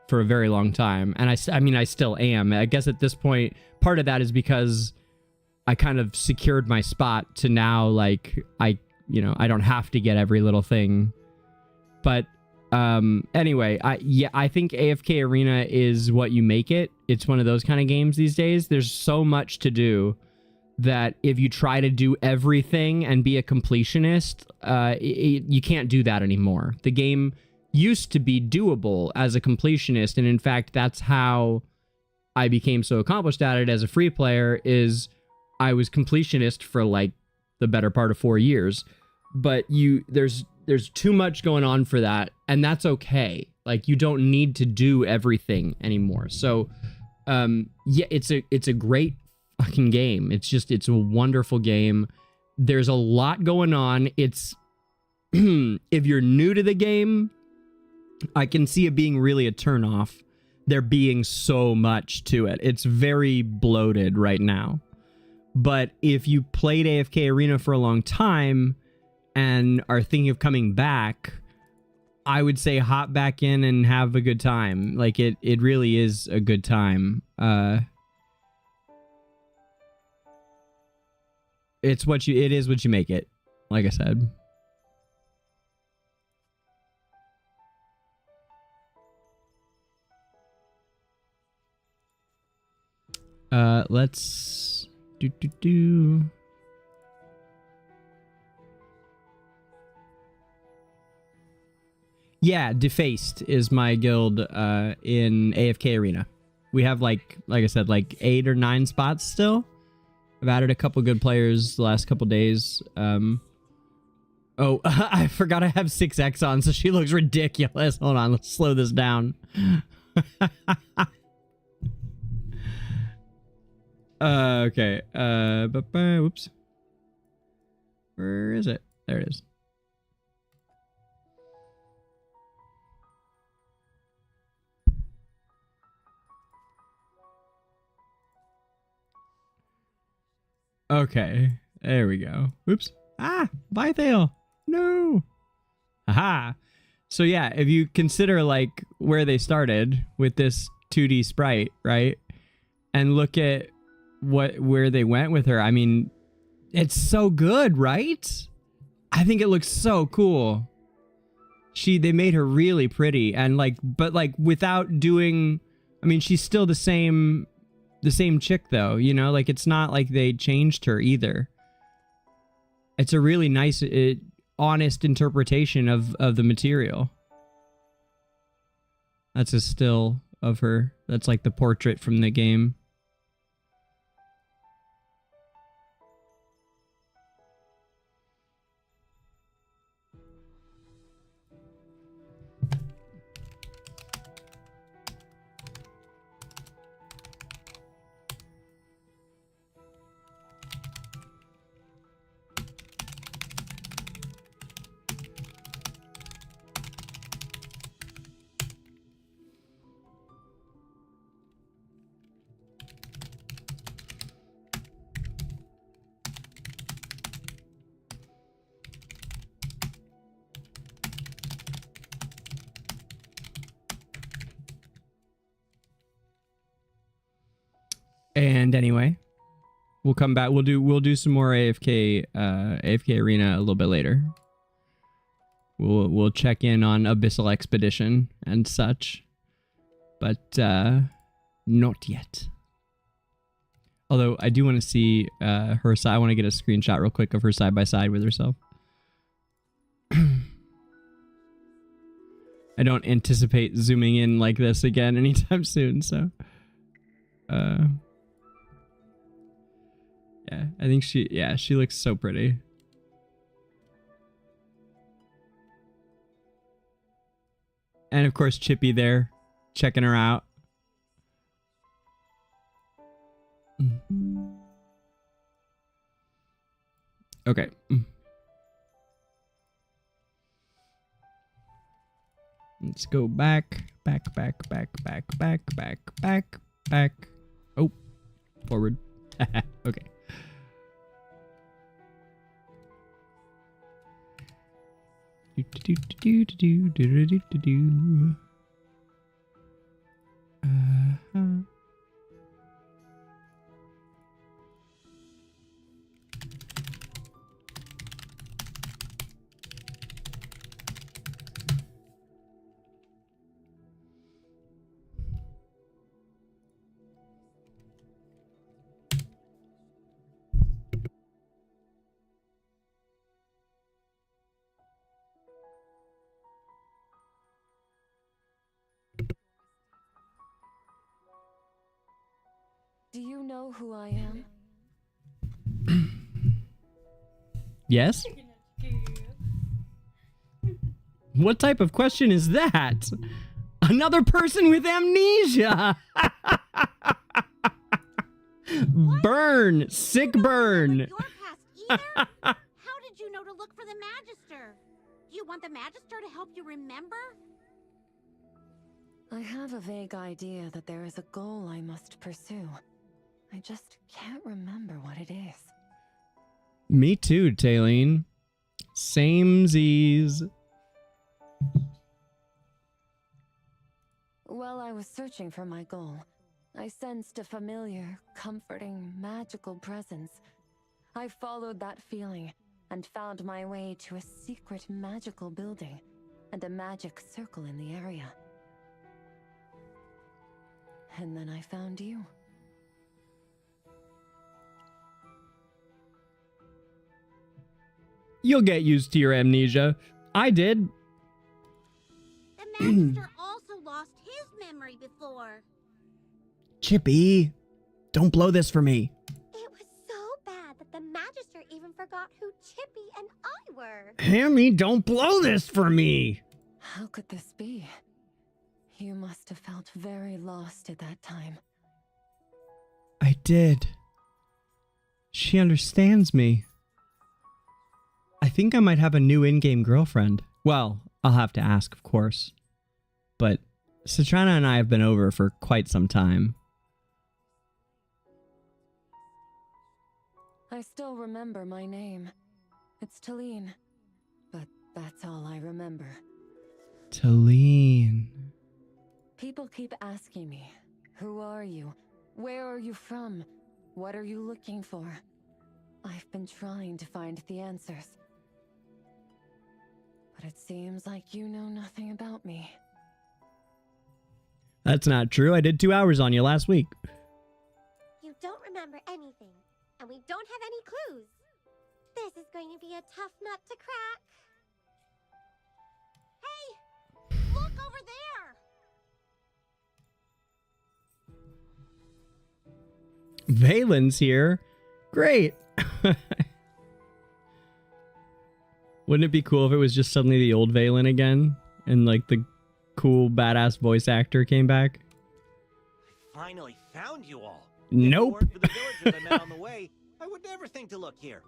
for a very long time. And I mean, I still am. I guess at this point, part of that is because I kind of secured my spot to now, like, you know, I don't have to get every little thing. But anyway, I think AFK Arena is what you make it. It's one of those kind of games these days. There's so much to do that if you try to do everything and be a completionist, you can't do that anymore. The game used to be doable as a completionist, and in fact, that's how I became so accomplished at it as a free player, is I was completionist for like the better part of 4 years. But there's too much going on for that, and that's okay. Like, you don't need to do everything anymore. So yeah, it's a great fucking game. It's a wonderful game. There's a lot going on. It's if you're new to the game, I can see it being really a turnoff. There being so much to it. It's very bloated right now. But if you played AFK Arena for a long time and are thinking of coming back, I would say hop back in and have a good time. Like, it really is a good time. It is what you make it, like I said. Let's do. Yeah, Defaced is my guild in AFK Arena. We have like I said, like 8 or 9 spots still. I've added a couple good players the last couple days. Oh, I forgot I have 6X on, so she looks ridiculous. Hold on, let's slow this down. Okay. Whoops. Where is it? There it is. Okay. There we go. Whoops. Ah, Bythale. No. Aha. So yeah, if you consider like where they started with this 2D sprite, right? And look at where they went with her. I mean, it's so good, right? I think it looks so cool. They made her really pretty, and like, but like without doing, I mean, she's still the same same chick though, you know, like it's not like they changed her either. It's a really nice, honest interpretation of the material. That's a still of her. That's like the portrait from the game. And anyway, we'll come back. We'll do some more AFK Arena a little bit later. We'll check in on Abyssal Expedition and such, but not yet. Although I do want to see her side. I want to get a screenshot real quick of her side by side with herself. I don't anticipate zooming in like this again anytime soon. So, yeah, I think she looks so pretty. And of course, Chippy there, checking her out. Okay. Let's go back. Oh, forward. Okay. Do you know who I am? Yes? What type of question is that? Another person with amnesia! Burn! Sick burn! Your past either? How did you know to look for the Magister? Do you want the Magister to help you remember? I have a vague idea that there is a goal I must pursue. I just can't remember what it is. Me too, Talene. Samesies. While I was searching for my goal, I sensed a familiar, comforting, magical presence. I followed that feeling and found my way to a secret magical building and a magic circle in the area. And then I found you. You'll get used to your amnesia. I did. The Magister also lost his memory before. Chippy, don't blow this for me. It was so bad that the Magister even forgot who Chippy and I were. Hammy, don't blow this for me. How could this be? You must have felt very lost at that time. I did. She understands me. I think I might have a new in-game girlfriend. Well, I'll have to ask, of course. But Citrana and I have been over for quite some time. I still remember my name. It's Talene. But that's all I remember. Talene. People keep asking me, who are you? Where are you from? What are you looking for? I've been trying to find the answers. But it seems like you know nothing about me. That's not true. I did 2 hours on you last week. don't remember anything, and we don't have any clues. This is going to be a tough nut to crack. Hey! Look over there! Valen's here. Great. Wouldn't it be cool if it was just suddenly the old Valen again and like the cool badass voice actor came back? I finally found you all. Nope. If it weren't for the villagers I met on the way, I would never think to look here.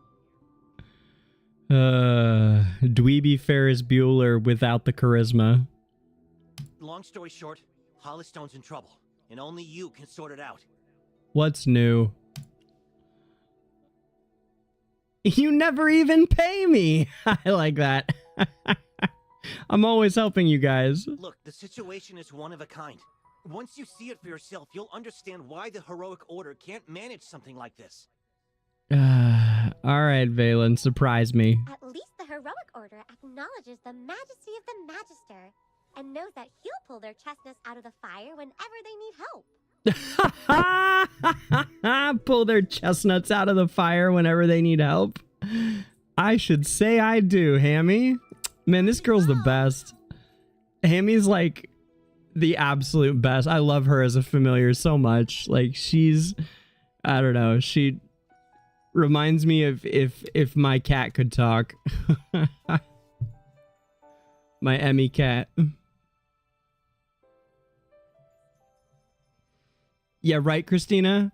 Dweeby Ferris Bueller without the charisma. Long story short, Hollistone's in trouble, and only you can sort it out. What's new? You never even pay me. I like that. I'm always helping you guys. Look, the situation is one of a kind. Once you see it for yourself, you'll understand why the Heroic Order can't manage something like this. All right, Valen, surprise me. At least the Heroic Order acknowledges the majesty of the Magister, and knows that he'll pull their chestnuts out of the fire whenever they need help. Pull their chestnuts out of the fire whenever they need help. I should say I do, Hammy. Man, this girl's the best. Hammy's like the absolute best. I love her as a familiar so much. Like she's, I don't know. She reminds me of if my cat could talk. My Emmy cat. Yeah, right, Christina?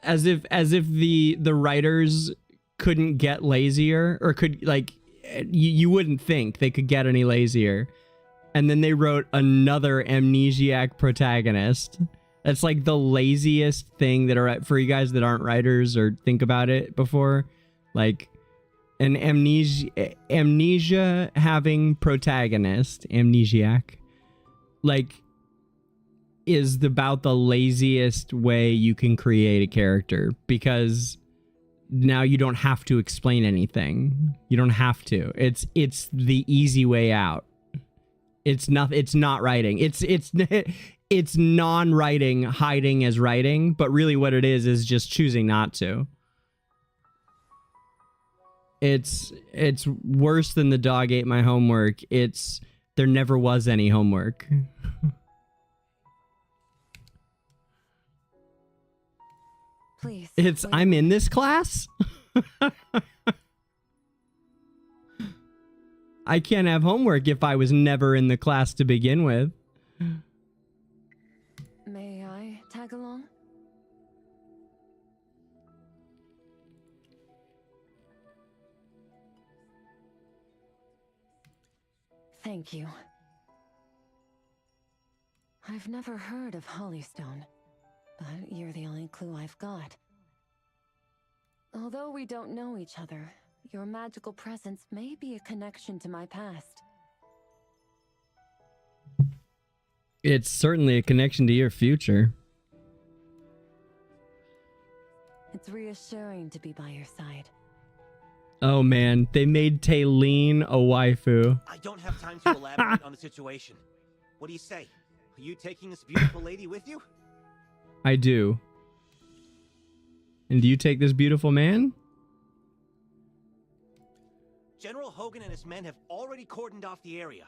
As if the writers couldn't get lazier, or could, like, you wouldn't think they could get any lazier. And then they wrote another amnesiac protagonist. That's like the laziest thing that are, for you guys that aren't writers or think about it before, like an amnesia having protagonist, amnesiac, like, is about the laziest way you can create a character, because now you don't have to explain anything. You don't have to. It's the easy way out. It's not writing. It's non-writing hiding as writing, but really what it is just choosing not to. It's worse than the dog ate my homework. It's there never was any homework. Please. It's I'm in this class? I can't have homework if I was never in the class to begin with. May I tag along? Thank you. I've never heard of Hollystone, but you're the only clue I've got. Although we don't know each other, your magical presence may be a connection to my past. It's certainly a connection to your future. It's reassuring to be by your side. Oh man, they made Talene a waifu. I don't have time to elaborate on the situation. What do you say? Are you taking this beautiful lady with you? I do. And do you take this beautiful man? General Hogan and his men have already cordoned off the area.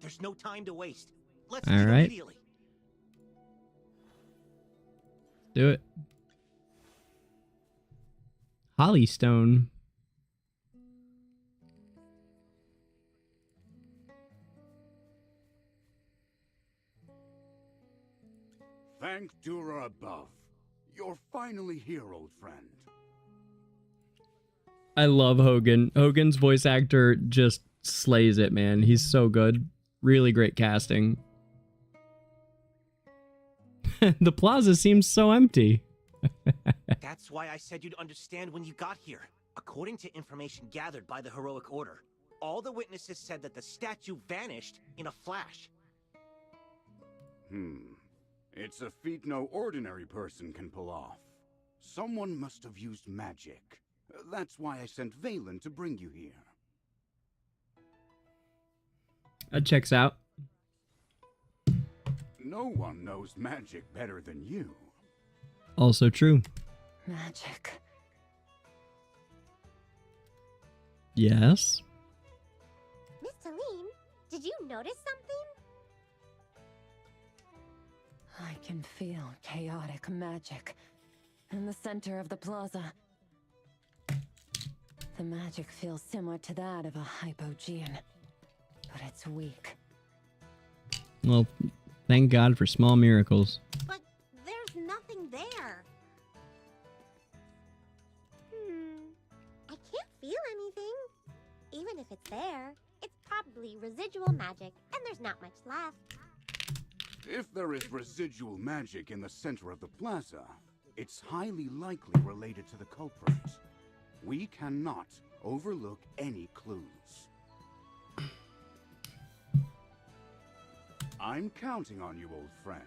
There's no time to waste. Let's All leave right. immediately. Do it. Hollystone. Thank Dura above. You're finally here, old friend. I love Hogan. Hogan's voice actor just slays it, man. He's so good. Really great casting. The plaza seems so empty. That's why I said you'd understand when you got here. According to information gathered by the Heroic Order, all the witnesses said that the statue vanished in a flash. It's a feat no ordinary person can pull off. Someone must have used magic. That's why I sent Valen to bring you here. That checks out. No one knows magic better than you. Also true. Magic. Yes. Miss Talene, did you notice something? I can feel chaotic magic in the center of the plaza. The magic feels similar to that of a hypogean, but it's weak. Well, thank God for small miracles. But there's nothing there. I can't feel anything. Even if it's there, it's probably residual magic, and there's not much left. If there is residual magic in the center of the plaza, it's highly likely related to the culprit. We cannot overlook any clues. I'm counting on you, old friend.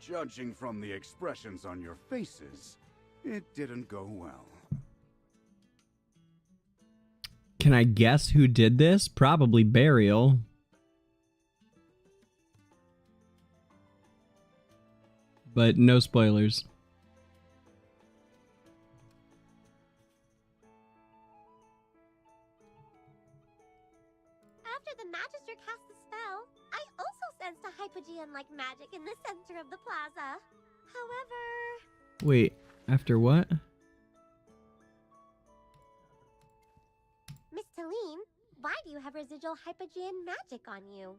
Judging from the expressions on your faces, it didn't go well. Can I guess who did this? Probably Burial. But no spoilers. After the Magister cast the spell, I also sensed a hypogean-like magic in the center of the plaza. However... Wait, after what? Miss Talene, why do you have residual hypogean magic on you?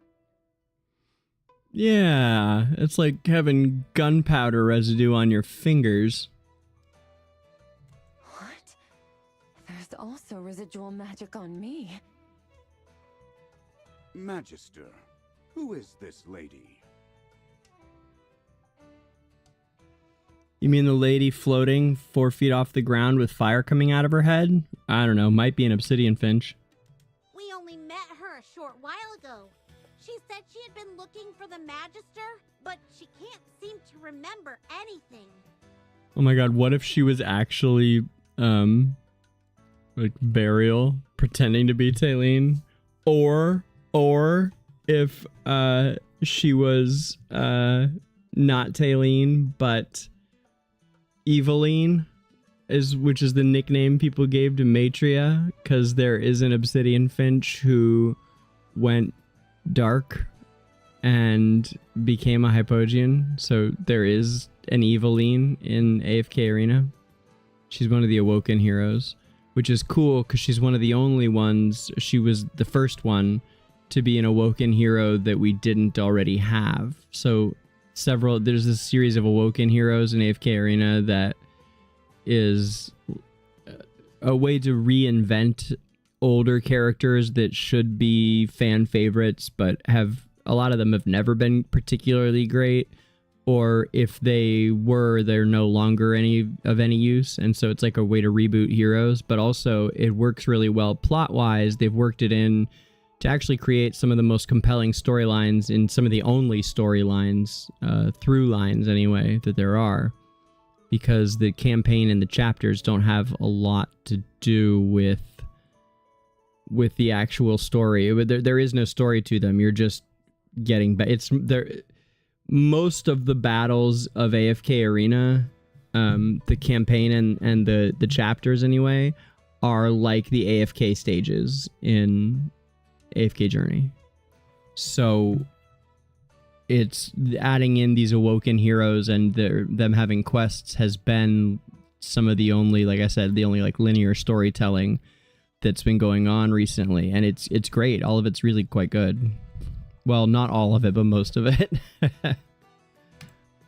Yeah, it's like having gunpowder residue on your fingers. What? There's also residual magic on me. Magister, who is this lady? You mean the lady floating 4 feet off the ground with fire coming out of her head? I don't know, might be an Obsidian Finch. We only met her a short while ago. She said she had been looking for the Magister, but she can't seem to remember anything. Oh my god, what if she was actually, like, Burial, pretending to be Talene? Or if, she was, not Talene, but Eveline, which is the nickname people gave to Matria, because there is an Obsidian Finch who went dark and became a Hypogean, so there is an Eveline in AFK Arena. She's one of the Awoken heroes, which is cool because she's one of the only ones, she was the first one to be an Awoken hero that we didn't already have. So there's a series of Awoken heroes in AFK Arena that is a way to reinvent older characters that should be fan favorites, but a lot of them have never been particularly great, or if they were, they're no longer of any use. And so it's like a way to reboot heroes, but also it works really well plot-wise. They've worked it in to actually create some of the most compelling storylines in some of the only storylines, through lines anyway, that there are, because the campaign and the chapters don't have a lot to do with the actual story. There is no story to them. You're just getting it's there. Most of the battles of AFK Arena, the campaign and the chapters anyway, are like the AFK stages in AFK Journey. So it's adding in these Awoken heroes and them having quests has been some of the only, like I said, the only like linear storytelling that's been going on recently, and it's great. All of it's really quite good. Well, not all of it, but most of it.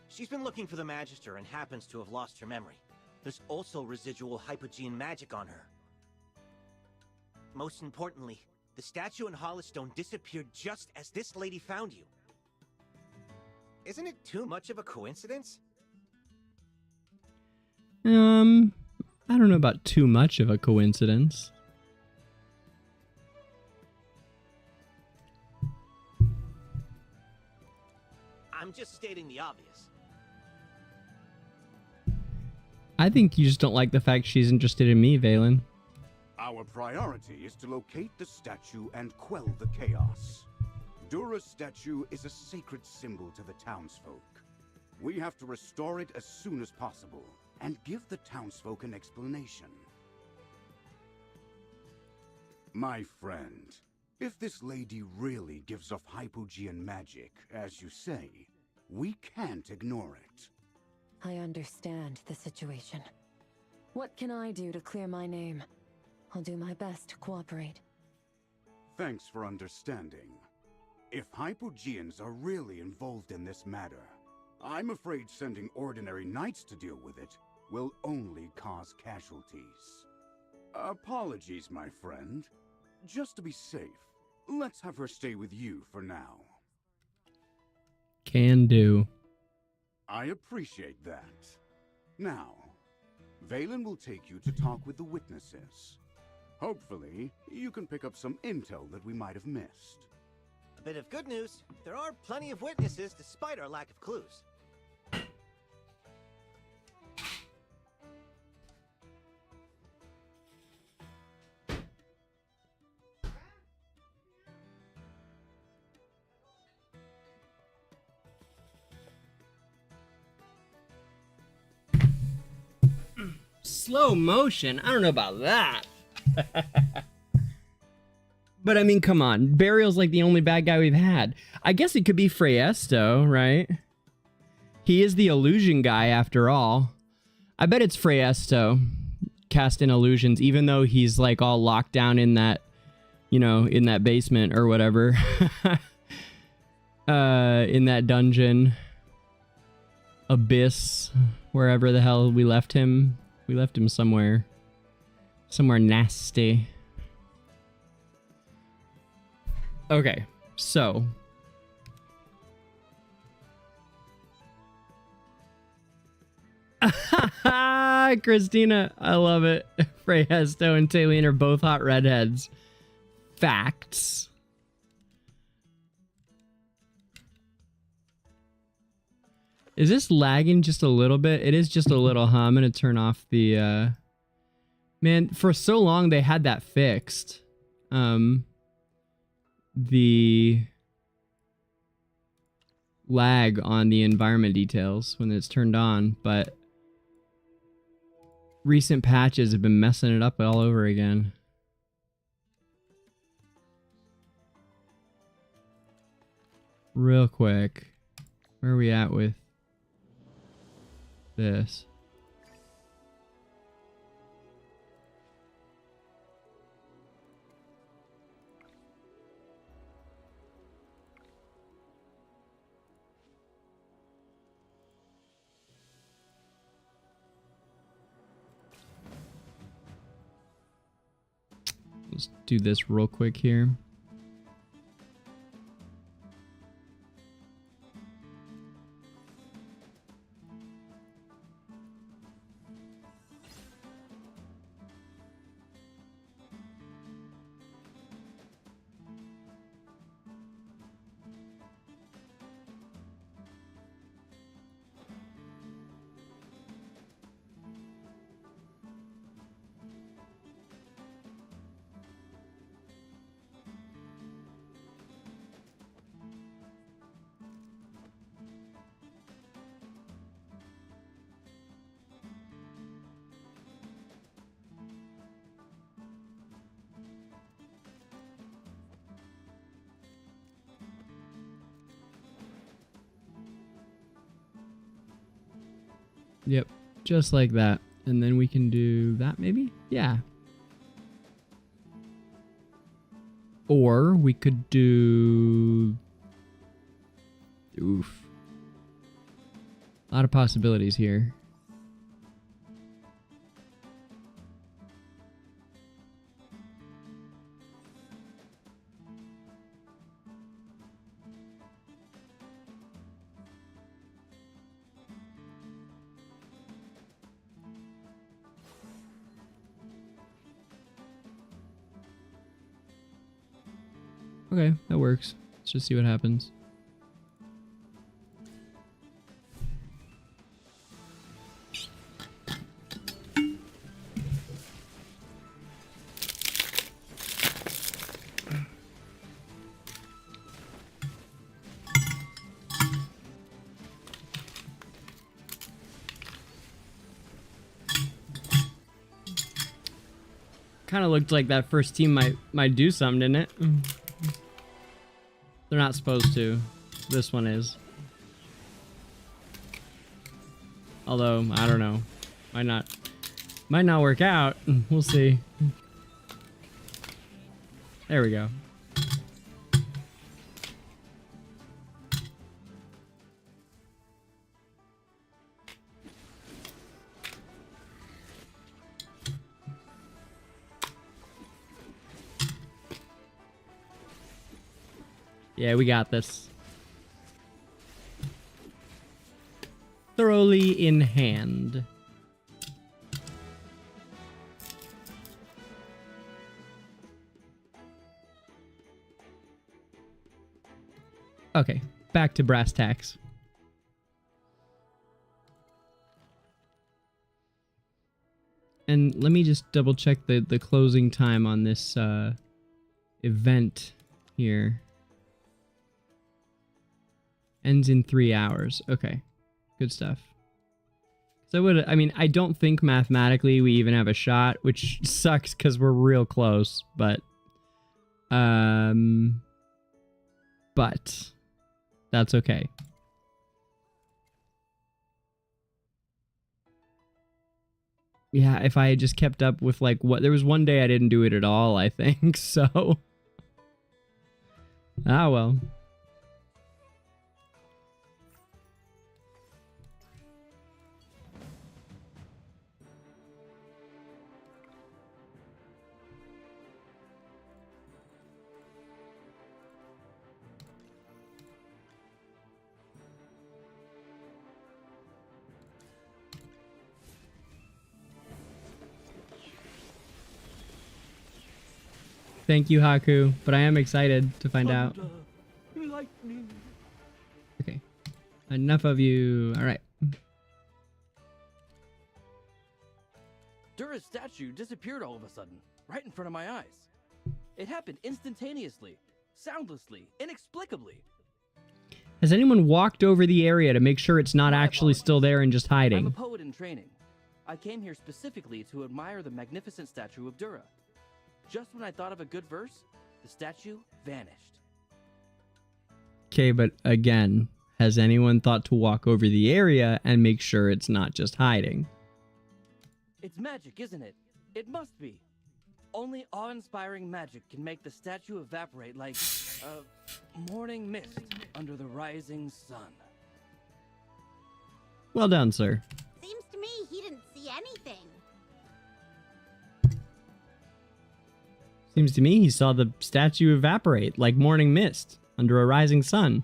She's been looking for the Magister and happens to have lost her memory. There's also residual hypogean magic on her. Most importantly, the statue and Hollystone disappeared just as this lady found you. Isn't it too much of a coincidence? I don't know about too much of a coincidence. I'm just stating the obvious. I think you just don't like the fact she's interested in me, Valen. Our priority is to locate the statue and quell the chaos. Dura's statue is a sacred symbol to the townsfolk. We have to restore it as soon as possible and give the townsfolk an explanation. My friend, if this lady really gives off Hypogean magic, as you say, we can't ignore it. I understand the situation. What can I do to clear my name? I'll do my best to cooperate. Thanks for understanding. If Hypogeans are really involved in this matter, I'm afraid sending ordinary knights to deal with it will only cause casualties. Apologies, my friend. Just to be safe, let's have her stay with you for now. Can do. I appreciate that. Now, Valen will take you to talk with the witnesses. Hopefully, you can pick up some intel that we might have missed. A bit of good news. There are plenty of witnesses despite our lack of clues. Slow motion? I don't know about that. But I mean, come on. Burial's like the only bad guy we've had. I guess it could be Freyesto, right? He is the illusion guy after all. I bet it's Freyesto casting illusions, even though he's like all locked down in that, you know, in that basement or whatever. In that dungeon. Abyss. Wherever the hell we left him. We left him somewhere. Somewhere nasty. Okay, so. Christina, I love it. Freyesto and Talene are both hot redheads. Facts. Is this lagging just a little bit? It is just a little, huh? I'm gonna turn off the, Man, for so long they had that fixed. The lag on the environment details when it's turned on, but recent patches have been messing it up all over again. Real quick, where are we at with this? Let's do this real quick here. Yep, just like that. And then we can do that maybe? Yeah. Or we could do... Oof. A lot of possibilities here. Okay, that works. Let's just see what happens. Kind of looked like that first team might do something, didn't it? They're not supposed to. This one is. Although, I don't know. Might not work out. We'll see. There we go. Yeah, we got this. Thoroughly in hand. Okay, back to brass tacks. And let me just double check the closing time on this event here. Ends in 3 hours. Okay, good stuff. So I mean, I don't think mathematically we even have a shot, which sucks because we're real close, but that's okay. Yeah, if I had just kept up with like what, there was one day I didn't do it at all, I think, so. Ah, well. Thank you, Haku, but I am excited to find out. Lightning. Okay, enough of you. All right. Dura's statue disappeared all of a sudden, right in front of my eyes. It happened instantaneously, soundlessly, inexplicably. Has anyone walked over the area to make sure it's not actually still there and just hiding? I'm a poet in training. I came here specifically to admire the magnificent statue of Dura. Just when I thought of a good verse, the statue vanished. Okay, but again, has anyone thought to walk over the area and make sure it's not just hiding? It's magic, isn't it? It must be. Only awe-inspiring magic can make the statue evaporate like a morning mist under the rising sun. Well done, sir. Seems to me he didn't see anything. Seems to me he saw the statue evaporate like morning mist under a rising sun.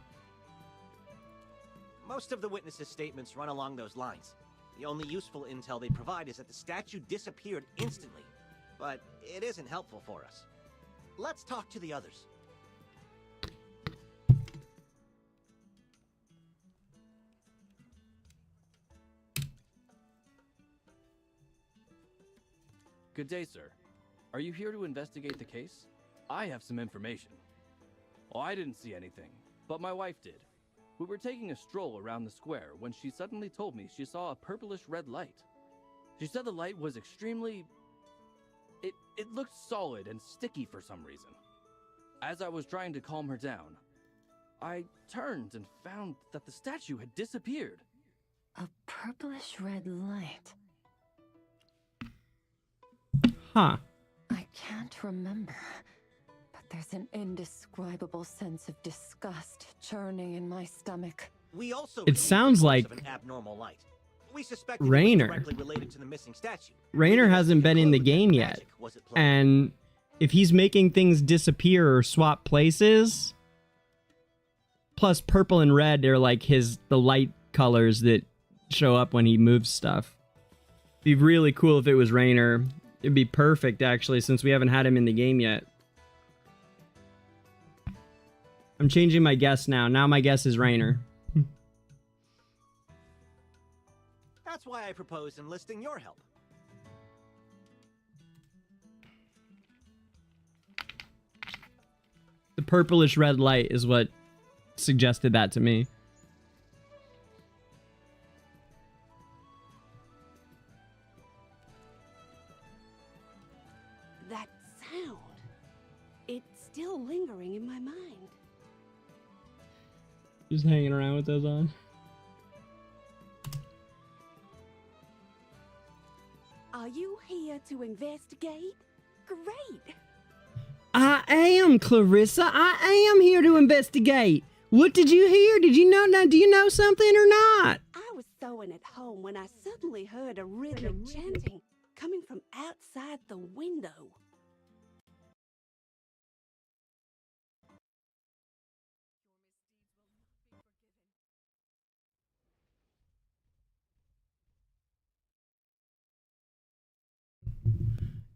Most of the witnesses' statements run along those lines. The only useful intel they provide is that the statue disappeared instantly. But it isn't helpful for us. Let's talk to the others. Good day, sir. Are you here to investigate the case? I have some information. Oh, I didn't see anything, but my wife did. We were taking a stroll around the square when she suddenly told me she saw a purplish red light. She said the light was extremely... It looked solid and sticky for some reason. As I was trying to calm her down, I turned and found that the statue had disappeared. A purplish red light. Huh. I can't remember, but there's an indescribable sense of disgust churning in my stomach. We also It sounds like of an abnormal light. We suspect Rainer. directly related to the missing statue. Rainer hasn't been in the game yet. And if he's making things disappear or swap places, plus purple and red are like the light colors that show up when he moves stuff. It'd be really cool if it was Rainer. It'd be perfect, actually, since we haven't had him in the game yet. I'm changing my guess now. Now my guess is Rainer. That's why I propose enlisting your help. The purplish red light is what suggested that to me. That sound. It's still lingering in my mind. Just hanging around with those on. Are you here to investigate? Great. I am, Clarissa. I am here to investigate. What did you hear? Did you know? Now, do you know something or not? I was sewing at home when I suddenly heard a rhythmic chanting coming from outside the window.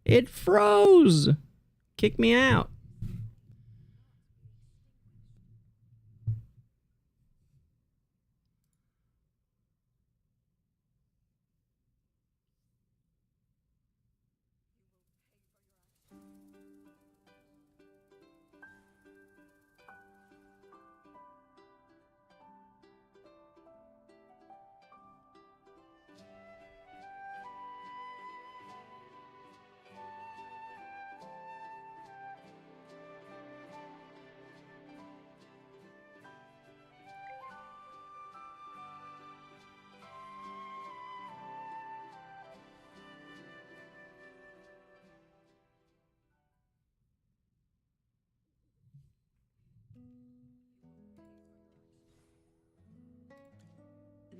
It froze. Kick me out.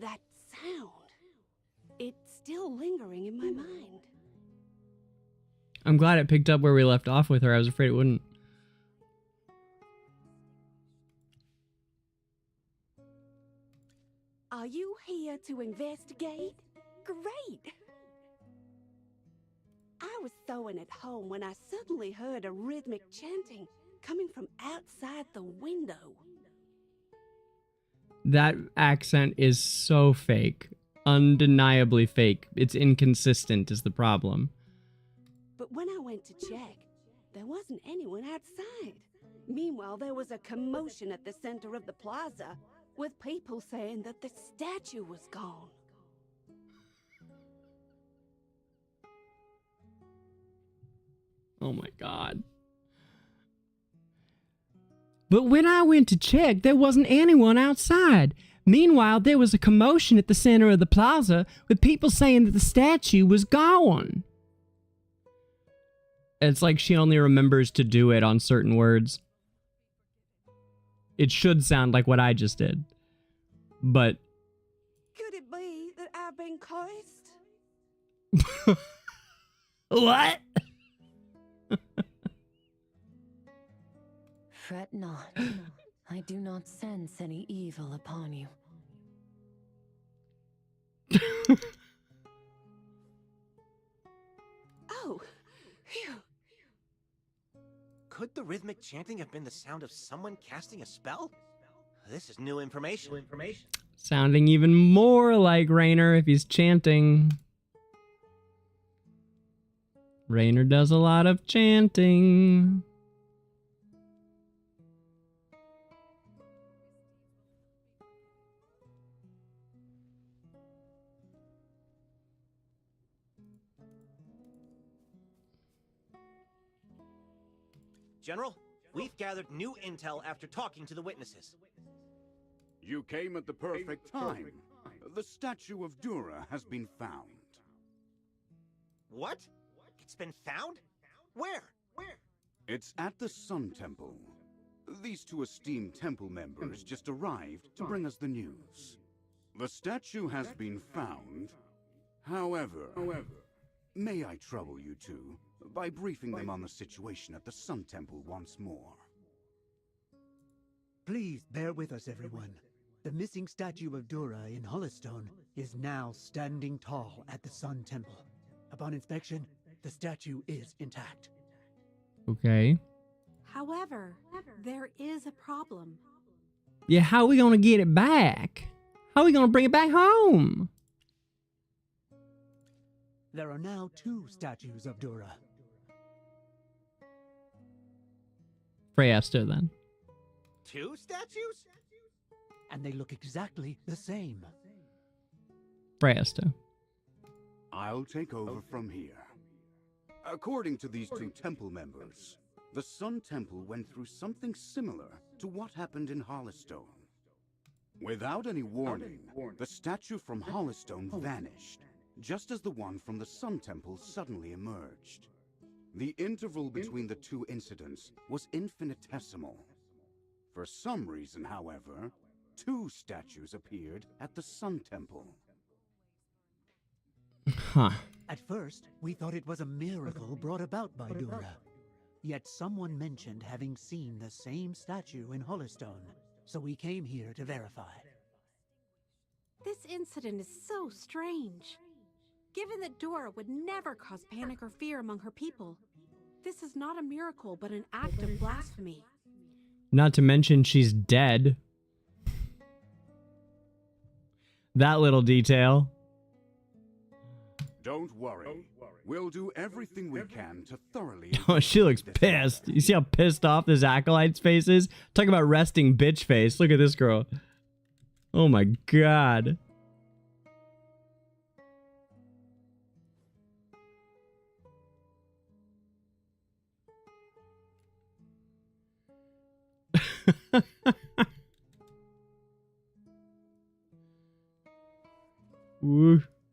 That sound. It's still lingering in my mind. I'm glad it picked up where we left off with her. I was afraid it wouldn't. Are you here to investigate? Great. I was sewing at home when I suddenly heard a rhythmic chanting coming from outside the window. That accent is so fake. Undeniably fake. It's inconsistent is the problem. But when I went to check, there wasn't anyone outside. Meanwhile, there was a commotion at the center of the plaza, with people saying that the statue was gone. Oh my god. But when I went to check, there wasn't anyone outside. Meanwhile, there was a commotion at the center of the plaza with people saying that the statue was gone. It's like she only remembers to do it on certain words. It should sound like what I just did. But... Could it be that I've been cursed? What? Fret not. I do not sense any evil upon you. Oh, phew. Could the rhythmic chanting have been the sound of someone casting a spell? This is new information. Sounding even more like Rainer if he's chanting. Rainer does a lot of chanting. General, we've gathered new intel after talking to the witnesses. You came at the perfect time. The statue of Dura has been found. What? It's been found? Where? It's at the Sun Temple. These two esteemed temple members just arrived to bring us the news. The statue has been found. However, may I trouble you two by briefing them on the situation at the Sun Temple once more? Please bear with us, everyone. The missing statue of Dura in Hollowstone is now standing tall at the Sun Temple. Upon inspection, the statue is intact. Okay. However, there is a problem. Yeah, how are we gonna get it back? How are we gonna bring it back home? There are now 2 statues of Dura. Freyaster then. 2 statues? And they look exactly the same. Freyaster. I'll take over from here. According to these two temple members, the Sun Temple went through something similar to what happened in Hollowstone. Without any warning, the statue from Hollowstone vanished, just as the one from the Sun Temple suddenly emerged. The interval between the two incidents was infinitesimal. For some reason, however, two statues appeared at the Sun Temple. Huh. At first, we thought it was a miracle brought about by Dura. Yet someone mentioned having seen the same statue in Hollowstone, so we came here to verify. This incident is so strange. Given that Dora would never cause panic or fear among her people, this is not a miracle but an act of blasphemy. Not to mention she's dead. That little detail. Don't worry. We'll do everything we can to thoroughly... Oh, she looks pissed. You see how pissed off this acolyte's face is? Talk about resting bitch face. Look at this girl. Oh my god.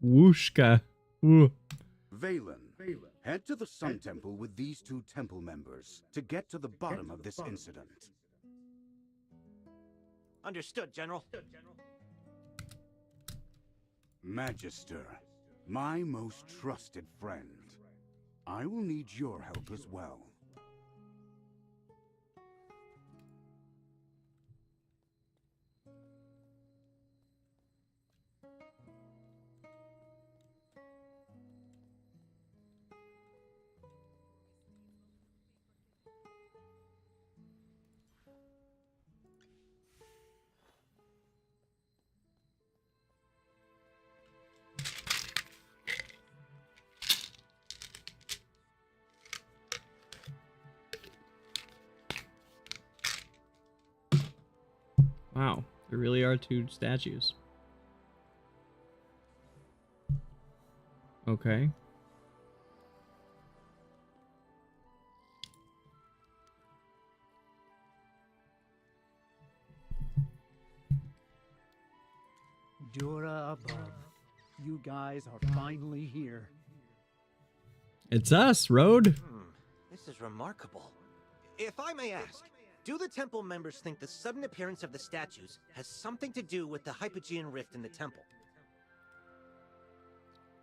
Wooshka. Ooh. Valen, head to the Sun Temple with these two temple members to get to the bottom of this incident. Understood, General. Magister, my most trusted friend, I will need your help as well. Wow, there really are two statues. Okay. Dura above. You guys are finally here. It's us, Road. This is remarkable. If I may ask, do the temple members think the sudden appearance of the statues has something to do with the Hypogean rift in the temple?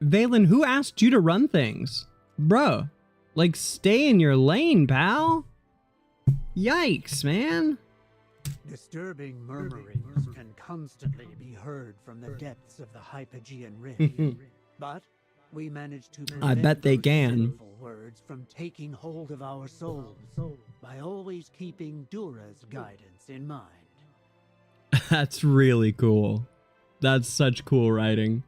Valen, who asked you to run things? Bruh, like, stay in your lane, pal. Yikes, man. Disturbing murmurings can constantly be heard from the depths of the Hypogean rift. But we managed to I bet they those can. sinful words from taking hold of our souls by always keeping Dura's guidance in mind. That's really cool. That's such cool writing.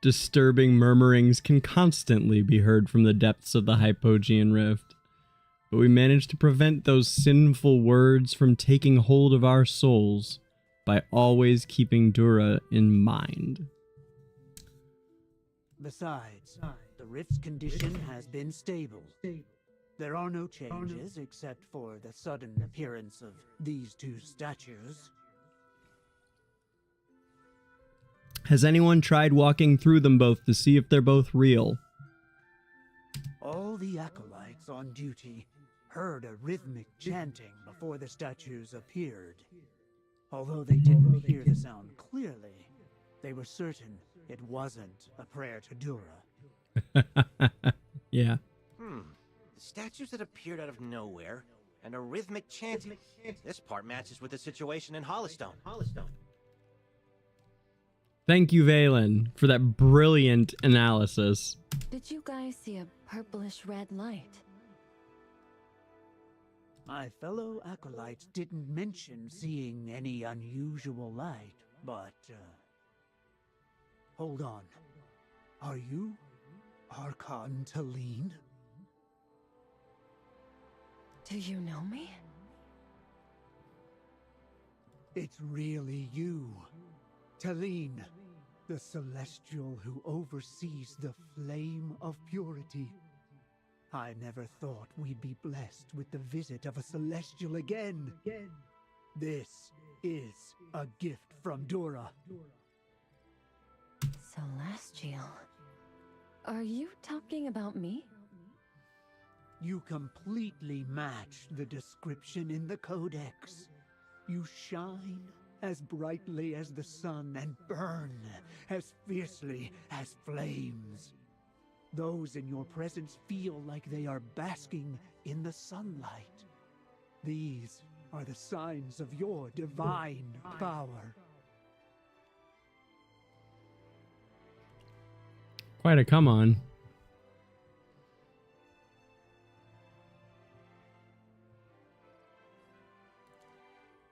Disturbing murmurings can constantly be heard from the depths of the Hypogean rift, but we managed to prevent those sinful words from taking hold of our souls by always keeping Dura in mind. Besides, the rift's condition has been stable. There are no changes except for the sudden appearance of these two statues. Has anyone tried walking through them both to see if they're both real? All the acolytes on duty heard a rhythmic chanting before the statues appeared. Although they didn't hear the sound clearly, they were certain it wasn't a prayer to Dura. Yeah. The statues that appeared out of nowhere, and a rhythmic chanting. This part matches with the situation in Hollowstone. Thank you, Valen, for that brilliant analysis. Did you guys see a purplish red light? My fellow acolytes didn't mention seeing any unusual light, but, hold on. Are you Archon Talene? Do you know me? It's really you, Talene, the celestial who oversees the flame of purity. I never thought we'd be blessed with the visit of a celestial again. This is a gift from Dora. Celestial. Are you talking about me? You completely match the description in the Codex. You shine as brightly as the sun and burn as fiercely as flames. Those in your presence feel like they are basking in the sunlight. These are the signs of your divine power. Quite a come on.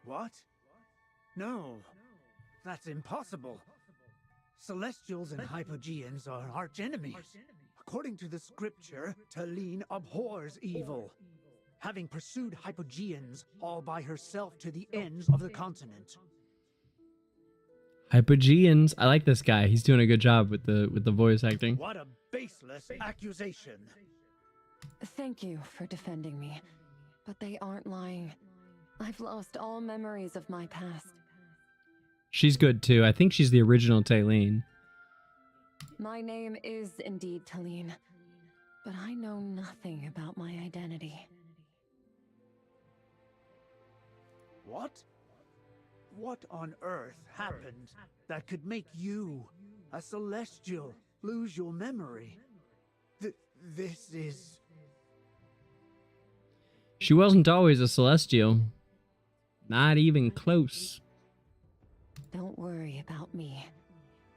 What? No, that's impossible. Celestials and Hypogeans are archenemies. According to the scripture, Talene abhors evil, having pursued Hypogeans all by herself to the ends of the continent. Hypogeans. I like this guy. He's doing a good job with the voice acting. What a baseless accusation. Thank you for defending me, but they aren't lying. I've lost all memories of my past. She's good too. I think she's the original Talene. My name is indeed Talene, but I know nothing about my identity. What? What on earth happened that could make you, a Celestial, lose your memory? This is... She wasn't always a Celestial. Not even close. Don't worry about me.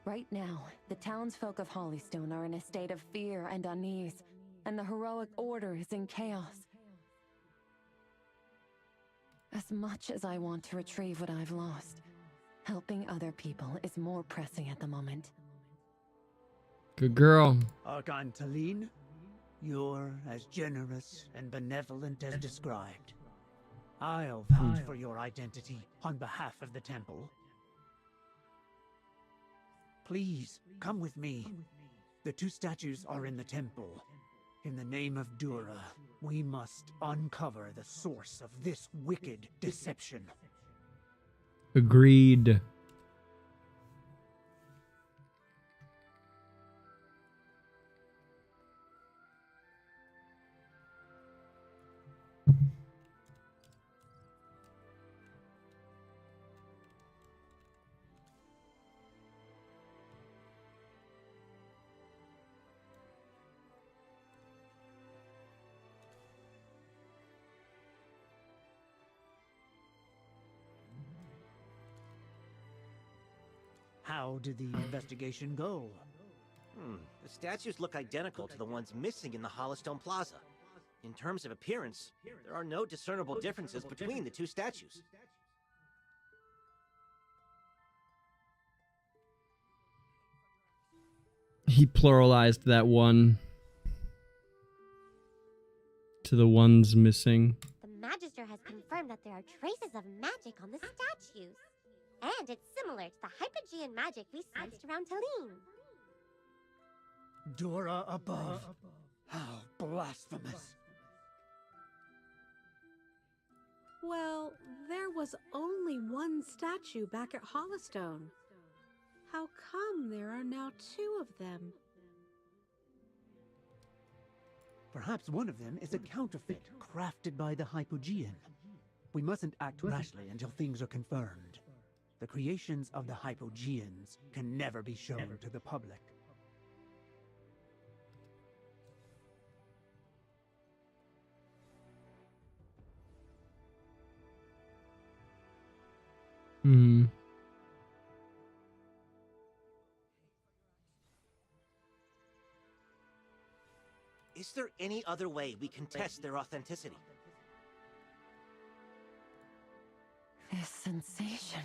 Right now, the townsfolk of Hollystone are in a state of fear and unease, and the heroic order is in chaos. As much as I want to retrieve what I've lost, helping other people is more pressing at the moment. Good girl. Archon Talene, you're as generous and benevolent as described. I'll vouch for your identity on behalf of the temple. Please, come with me. The two statues are in the temple. In the name of Dura, we must uncover the source of this wicked deception. Agreed. How did the investigation go? The statues look identical to the ones missing in the Hollystone Plaza. In terms of appearance, there are no discernible differences between the two statues. He pluralized that one to the ones missing. The Magister has confirmed that there are traces of magic on the statues. And it's similar to the Hypogean magic we sensed around Talene. Dora above. How blasphemous. Well, there was only one statue back at Hollystone. How come there are now two of them? Perhaps one of them is a counterfeit crafted by the Hypogean. We mustn't act rashly until things are confirmed. The creations of the Hypogeans can never be shown to the public. Is there any other way we can test their authenticity? This sensation.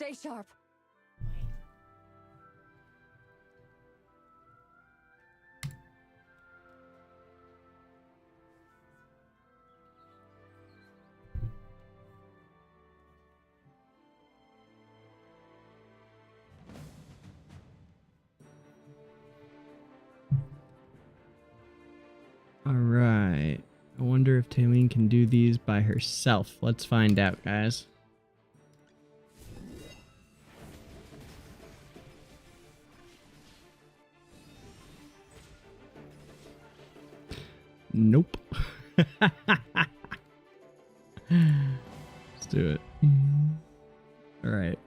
Stay sharp. All right. I wonder if Talene can do these by herself. Let's find out, guys. Nope. Let's do it. All right.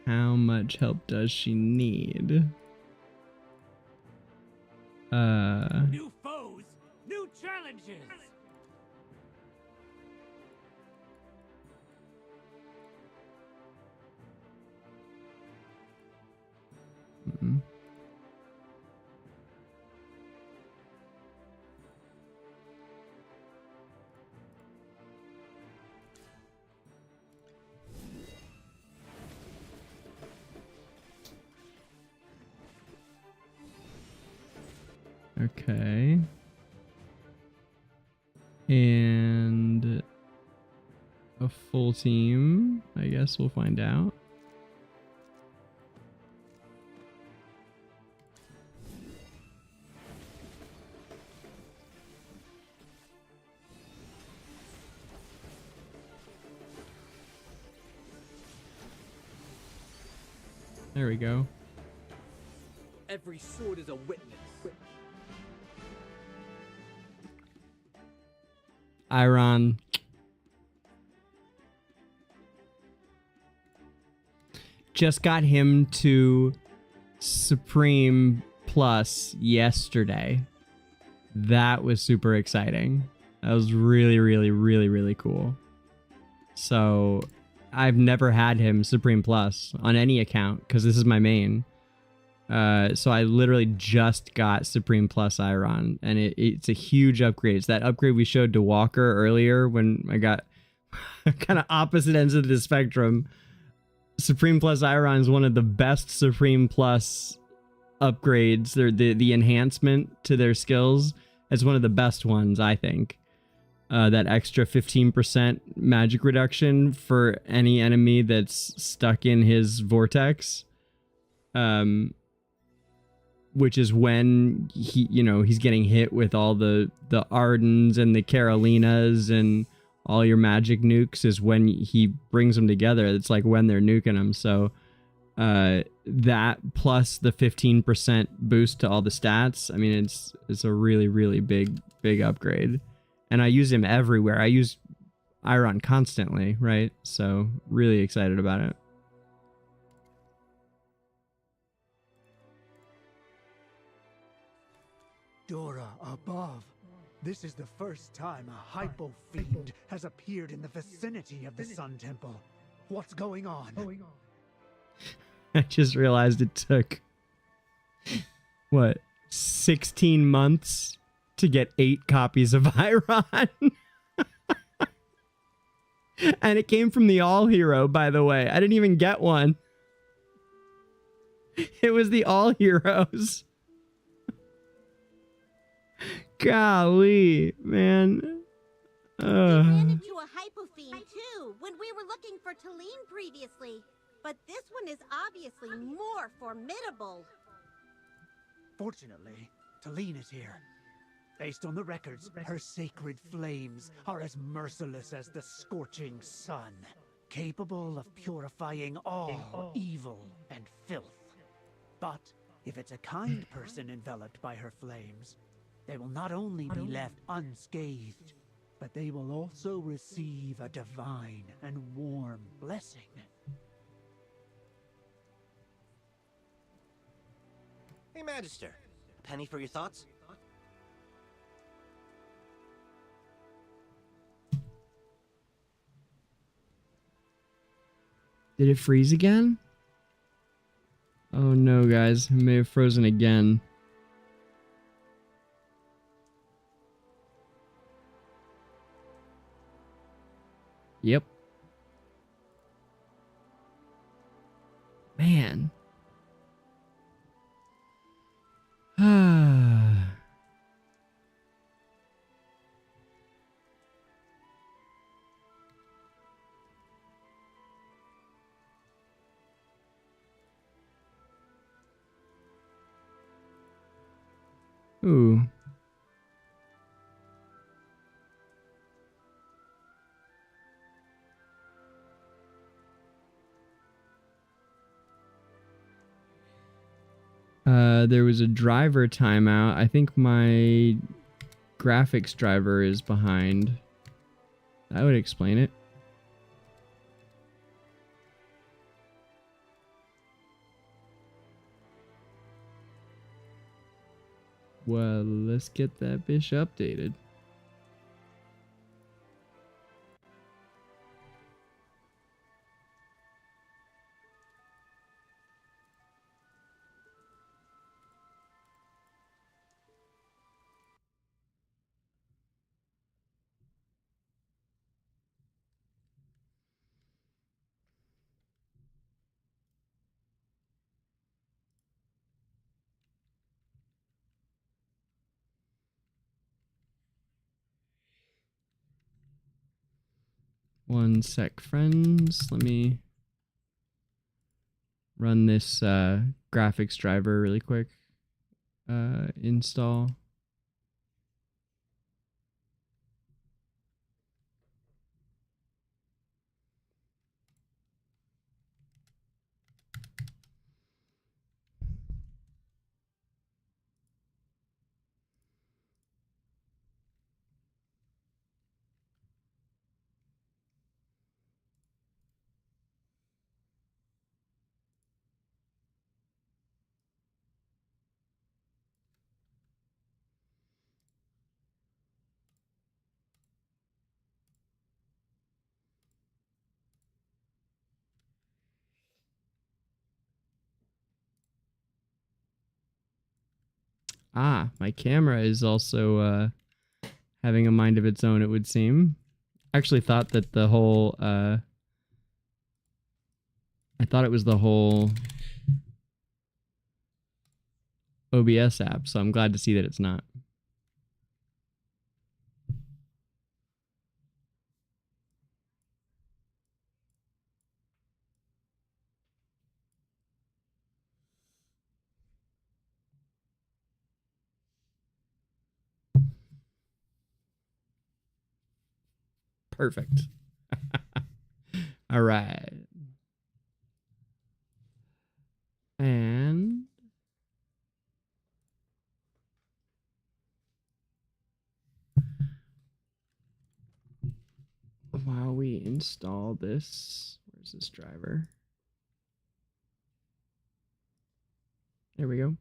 How much help does she need? New foes, new challenges. Mm. Okay. And a full team, I guess we'll find out. There we go. Every sword is a witness. Iron. Just got him to Supreme Plus yesterday. That was super exciting. That was really, really, really, really cool. So I've never had him Supreme Plus on any account because this is my main. So I literally just got Supreme Plus Iron, and it's a huge upgrade. It's that upgrade we showed to Walker earlier when I got kind of opposite ends of the spectrum. Supreme Plus Iron is one of the best Supreme Plus upgrades. They're the enhancement to their skills. It's one of the best ones, I think. That extra 15% magic reduction for any enemy that's stuck in his vortex. Which is when he's getting hit with all the Ardens and the Carolinas and all your magic nukes is when he brings them together. It's like when they're nuking them. So that plus the 15% boost to all the stats. I mean, it's a really, really big upgrade. And I use him everywhere. I use Iron constantly, right? So really excited about it. Dora above. This is the first time a hypo fiend has appeared in the vicinity of the Sun Temple. What's going on? I just realized it took, what, 16 months to get 8 copies of Iron? And it came from the All Hero, by the way. I didn't even get one. It was the All Heroes. Golly, man. We ran into a hypofiend too when we were looking for Talene previously, but this one is obviously more formidable. Fortunately, Talene is here. Based on the records, her sacred flames are as merciless as the scorching sun, capable of purifying all evil and filth. But if it's a kind person enveloped by her flames, they will not only be left unscathed, but they will also receive a divine and warm blessing. Hey, Magister. A penny for your thoughts? Did it freeze again? Oh no, guys. It may have frozen again. Yep. Ooh. There was a driver timeout. I think my graphics driver is behind. That would explain it. Well, let's get that bitch updated. One sec, friends. Let me run this graphics driver really quick. Install. Ah, my camera is also having a mind of its own, it would seem. I actually thought that the whole I thought it was the whole OBS app, so I'm glad to see that it's not. Perfect. All right. And while we install this, where's this driver? There we go.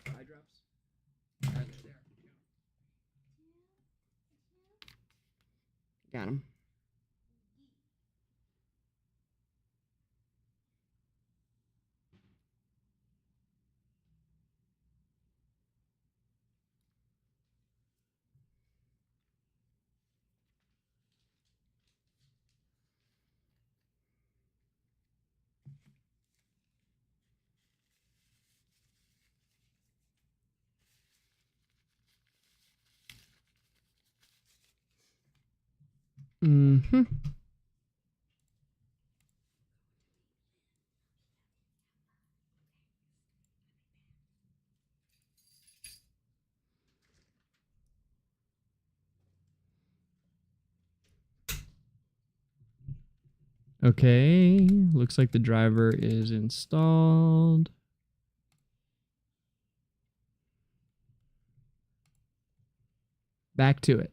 Eye drops? Got him. Mm-hmm. Okay, looks like the driver is installed. Back to it.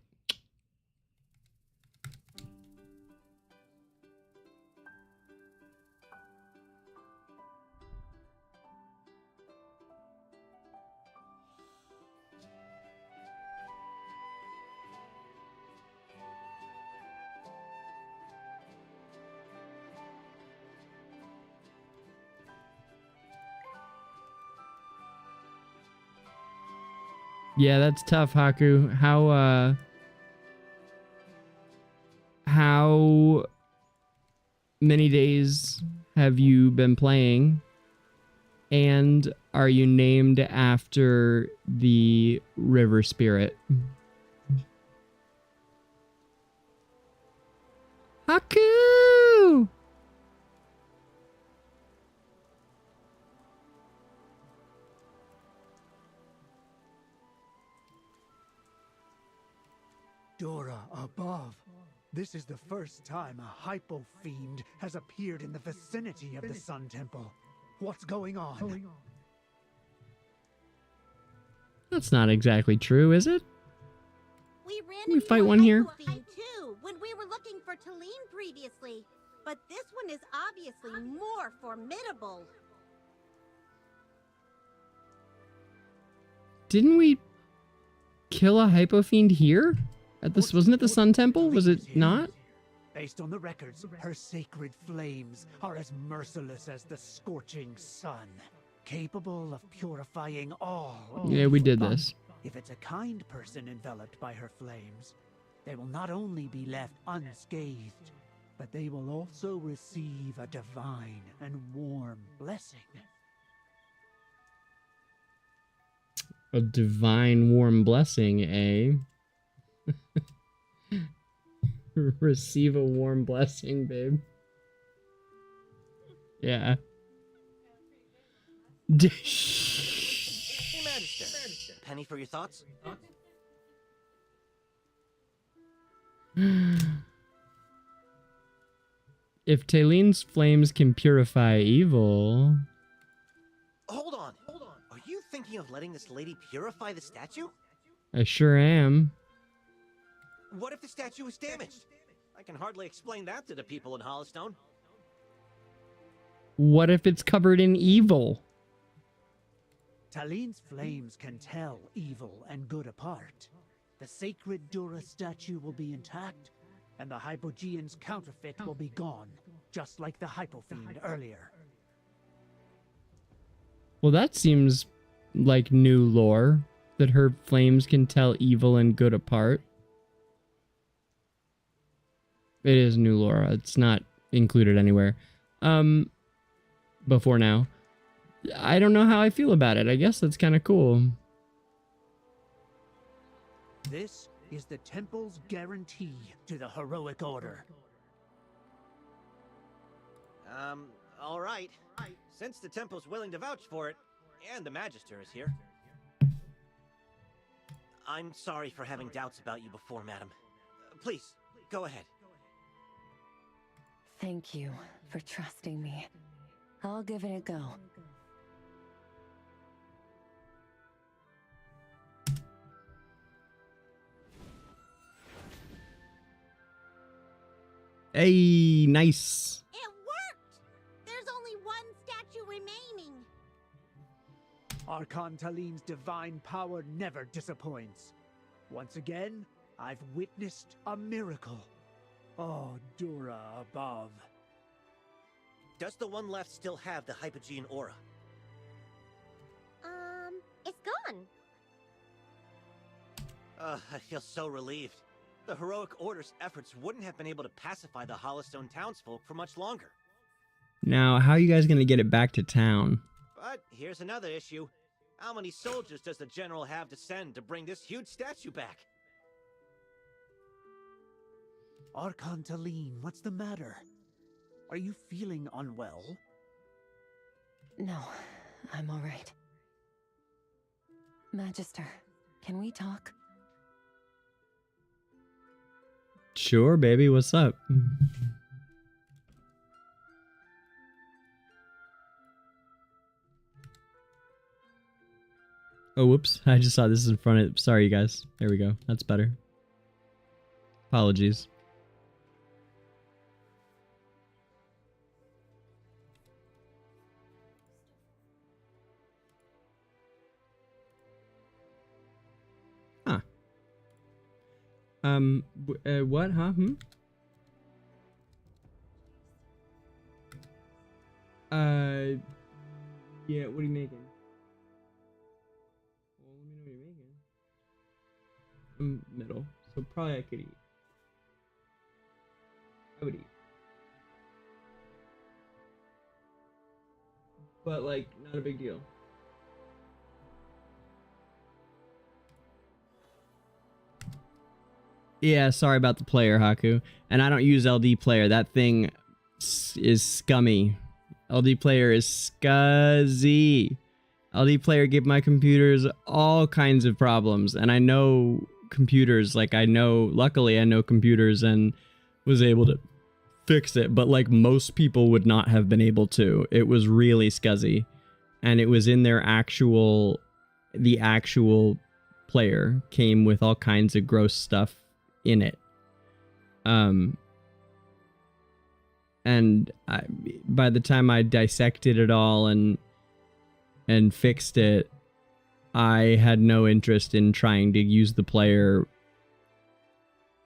Yeah, that's tough, Haku. How many days have you been playing? And are you named after the river spirit? Haku! Dora above. This is the first time a hypo fiend has appeared in the vicinity of the Sun Temple. What's going on? That's not exactly true, is it? We ran We into fight a one here. hypo fiend too when we were looking for Talene previously, but this one is obviously more formidable. Didn't we kill a hypofiend here? At this, wasn't it the Sun Temple? Was it not? Based on the records, her sacred flames are as merciless as the scorching sun, capable of purifying all. Yeah, we did But this. if it's a kind person enveloped by her flames, they will not only be left unscathed, but they will also receive a divine and warm blessing. A divine warm blessing, eh? Receive a warm blessing, babe. Yeah. Hey, Magister. Penny for your thoughts? If Talene's flames can purify evil... Hold on. Are you thinking of letting this lady purify the statue? I sure am. What if the statue is damaged? I can hardly explain that to the people in Hollowstone. What if it's covered in evil? Talene's flames can tell evil and good apart. The sacred Dura statue will be intact, and the Hypogean's counterfeit will be gone, just like the Hypofiend earlier. Well, that seems like new lore, that her flames can tell evil and good apart. It is new lore. It's not included anywhere. Before now. I don't know how I feel about it. I guess that's kind of cool. This is the temple's guarantee to the heroic order. All right. Since the temple's willing to vouch for it, and the Magister is here. I'm sorry for having doubts about you before, madam. Please, go ahead. Thank you for trusting me. I'll give it a go. Hey, nice. It worked! There's only one statue remaining. Archon Talene's divine power never disappoints. Once again, I've witnessed a miracle. Oh, Dura above. Does the one left still have the Hypogean aura? It's gone. I feel so relieved. The heroic order's efforts wouldn't have been able to pacify the Hollowstone townsfolk for much longer. Now, how are you guys going to get it back to town? But here's another issue. How many soldiers does the general have to send to bring this huge statue back? Archon Talene, what's the matter? Are you feeling unwell? No, I'm all right. Magister, can we talk? Sure, baby. What's up? Oh, whoops. I just saw this in front of... Sorry, you guys. There we go. That's better. Apologies. Huh. What, huh? Yeah, what are you making? Well, let me know what you're making. Middle, so probably I could eat. I would eat. but like not a big deal. Yeah, sorry about the player, Haku. And I don't use LD player. That thing is scummy. LD player is scuzzy. LD player gave my computers all kinds of problems, and I know computers, like luckily I know computers and was able to fix it, but like most people would not have been able to. It was really scuzzy, and it was in their the actual player came with all kinds of gross stuff in it. And by the time I dissected it all and fixed it, I had no interest in trying to use the player.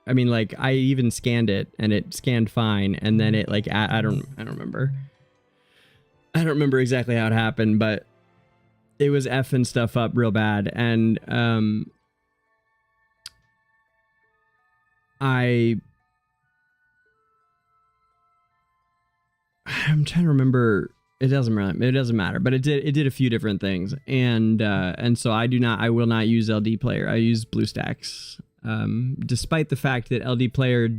I mean, like, I even scanned it and it scanned fine, and then it like I don't remember. I don't remember exactly how it happened, but it was effing stuff up real bad, and I'm trying to remember. It doesn't matter, but it did a few different things, and so I will not use LD player. I use BlueStacks, despite the fact that LD player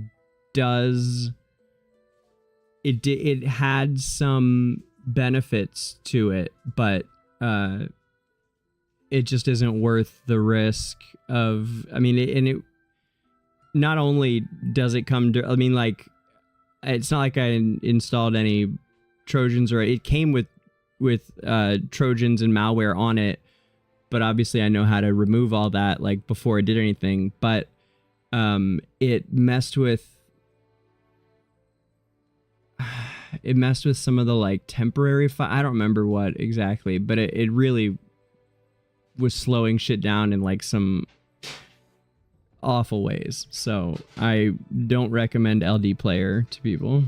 it had some benefits to it, but it just isn't worth the risk of. I mean, it not only does it come to. I mean, like, it's not like I installed any Trojans, or it came with Trojans and malware on it, but obviously I know how to remove all that like before it did anything. But it messed with some of the like temporary I don't remember what exactly, but it really was slowing shit down in like some awful ways. So I don't recommend LD player to people.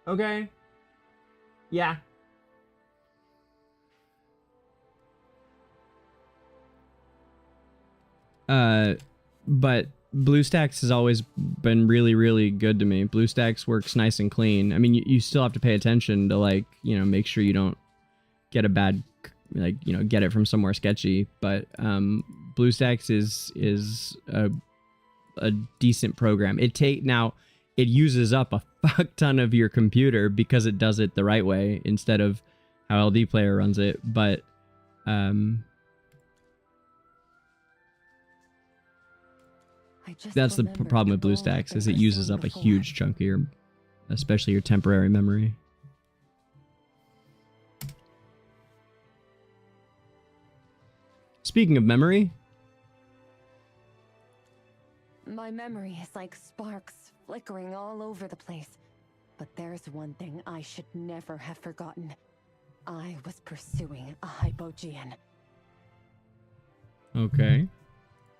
Okay. Yeah. But BlueStacks has always been really, really good to me. BlueStacks works nice and clean. I mean, you still have to pay attention to, like, you know, make sure you don't get a bad, like, you know, get it from somewhere sketchy. But BlueStacks is a decent program. Now it uses up a fuck ton of your computer because it does it the right way instead of how LD player runs it. But that's the problem with BlueStacks, is it uses up a huge chunk of your, especially your temporary memory. Speaking of memory, my memory is like sparks flickering all over the place. But there's one thing I should never have forgotten. I was pursuing a Hypogean. Okay.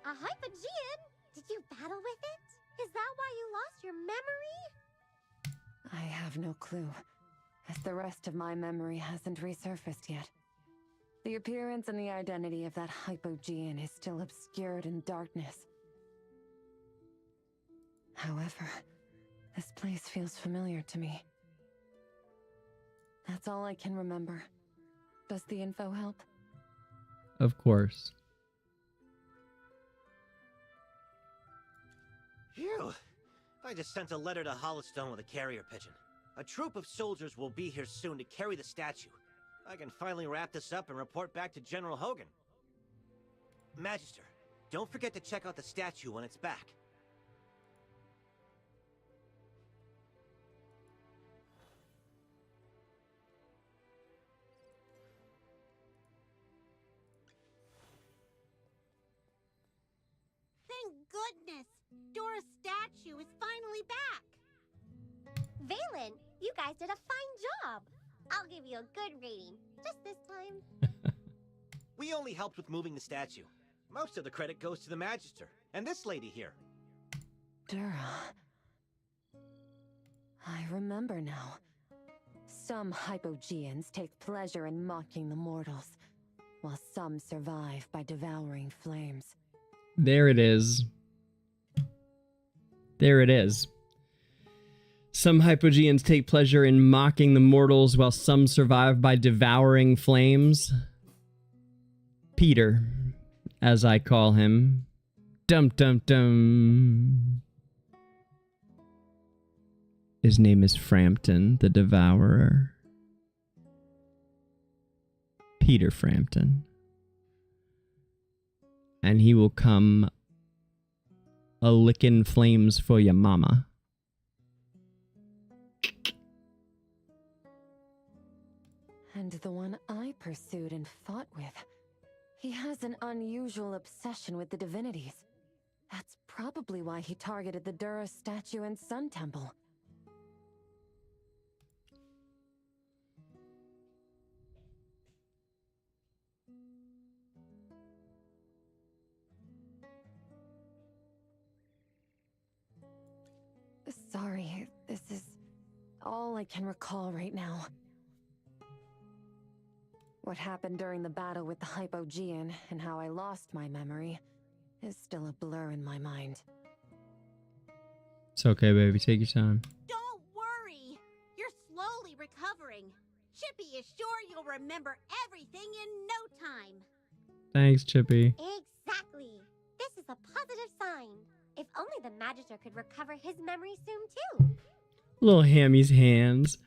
A Hypogean? Did you battle with it? Is that why you lost your memory? I have no clue, as the rest of my memory hasn't resurfaced yet. The appearance and the identity of that Hypogean is still obscured in darkness. However, this place feels familiar to me. That's all I can remember. Does the info help? Of course. Phew! I just sent a letter to Hollowstone with a carrier pigeon. A troop of soldiers will be here soon to carry the statue. I can finally wrap this up and report back to General Hogan. Magister, don't forget to check out the statue when it's back. Thank goodness! Dora's statue is finally back! Valen, you guys did a fine job! I'll give you a good rating, just this time. We only helped with moving the statue. Most of the credit goes to the Magister, and this lady here. Dura. I remember now. Some Hypogeans take pleasure in mocking the mortals, while some survive by devouring flames. There it is. There it is. Some Hypogeans take pleasure in mocking the mortals, while some survive by devouring flames. Peter, as I call him. Dum dum dum. His name is Frampton, the Devourer. Peter Frampton. And he will come a-licking flames for your mama. And the one I pursued and fought with. He has an unusual obsession with the divinities. That's probably why he targeted the Dura statue and Sun Temple. Sorry, this is all I can recall right now. What happened during the battle with the Hypogean and how I lost my memory is still a blur in my mind. It's okay, baby. Take your time. Don't worry. You're slowly recovering. Chippy is sure you'll remember everything in no time. Thanks, Chippy. Exactly. This is a positive sign. If only the Magister could recover his memory soon, too. Little Hammy's hands.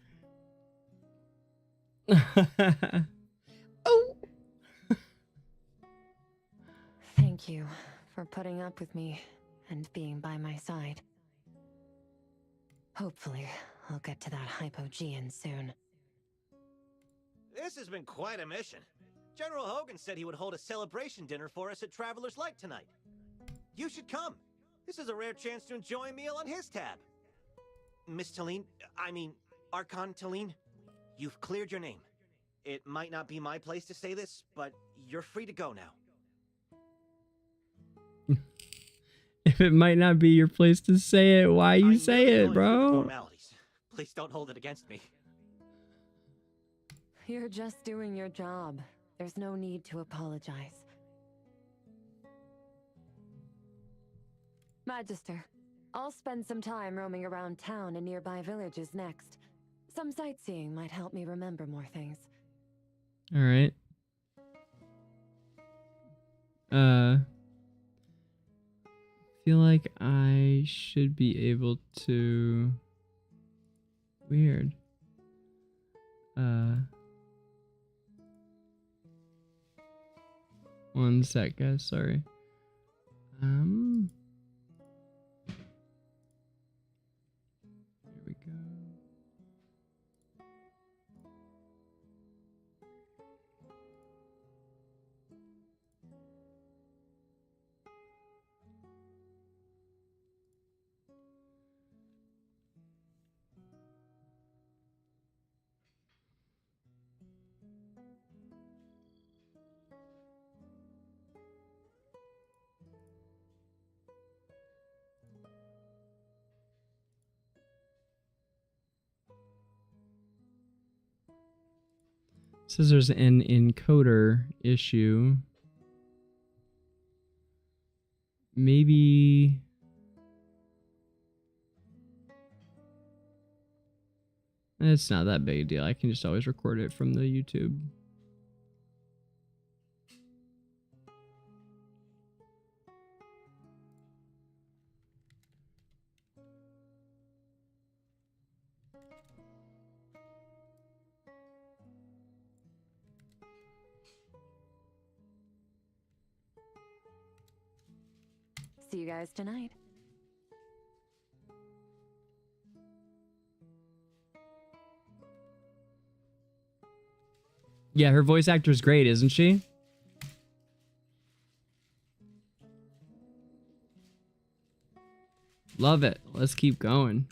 Oh! Thank you for putting up with me and being by my side. Hopefully, I'll get to that Hypogean soon. This has been quite a mission. General Hogan said he would hold a celebration dinner for us at Traveler's Light tonight. You should come. This is a rare chance to enjoy a meal on his tab. Miss Talene, Archon Talene, you've cleared your name. It might not be my place to say this, but you're free to go now. If it might not be your place to say it, why you say it, bro? Formalities. Please don't hold it against me. You're just doing your job. There's no need to apologize. Magister, I'll spend some time roaming around town and nearby villages next. Some sightseeing might help me remember more things. All right. Feel like I should be able to. Weird. One sec, guys. Sorry. Here we go. Says there's an encoder issue. Maybe. It's not that big a deal. I can just always record it from the YouTube. See you guys tonight. Yeah, her voice actor's great, isn't she? Love it. Let's keep going.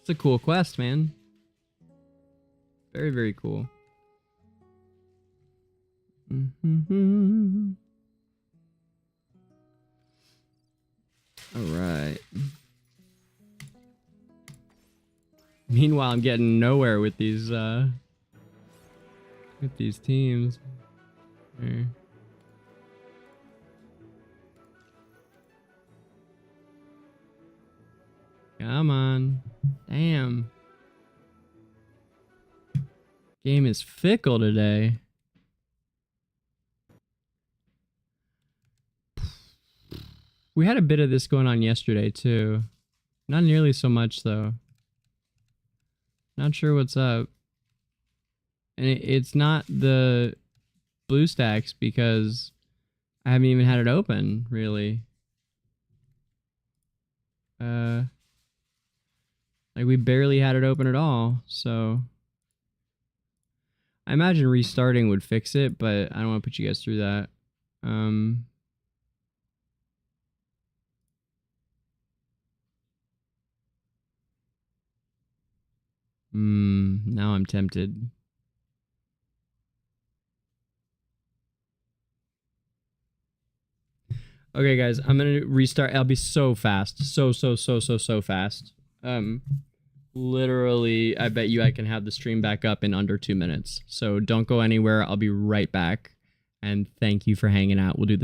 It's a cool quest, man. Very, very cool. All right. Meanwhile, I'm getting nowhere with these teams. Here. Come on. Damn. Game is fickle today. We had a bit of this going on yesterday too. Not nearly so much though. Not sure what's up. And it's not the BlueStacks because I haven't even had it open, really. Like we barely had it open at all, so I imagine restarting would fix it, but I don't want to put you guys through that. Now I'm tempted. Okay, guys, I'm gonna restart. I'll be so fast, so fast. Literally, I bet you I can have the stream back up in under 2 minutes. So don't go anywhere. I'll be right back. And thank you for hanging out. We'll do this.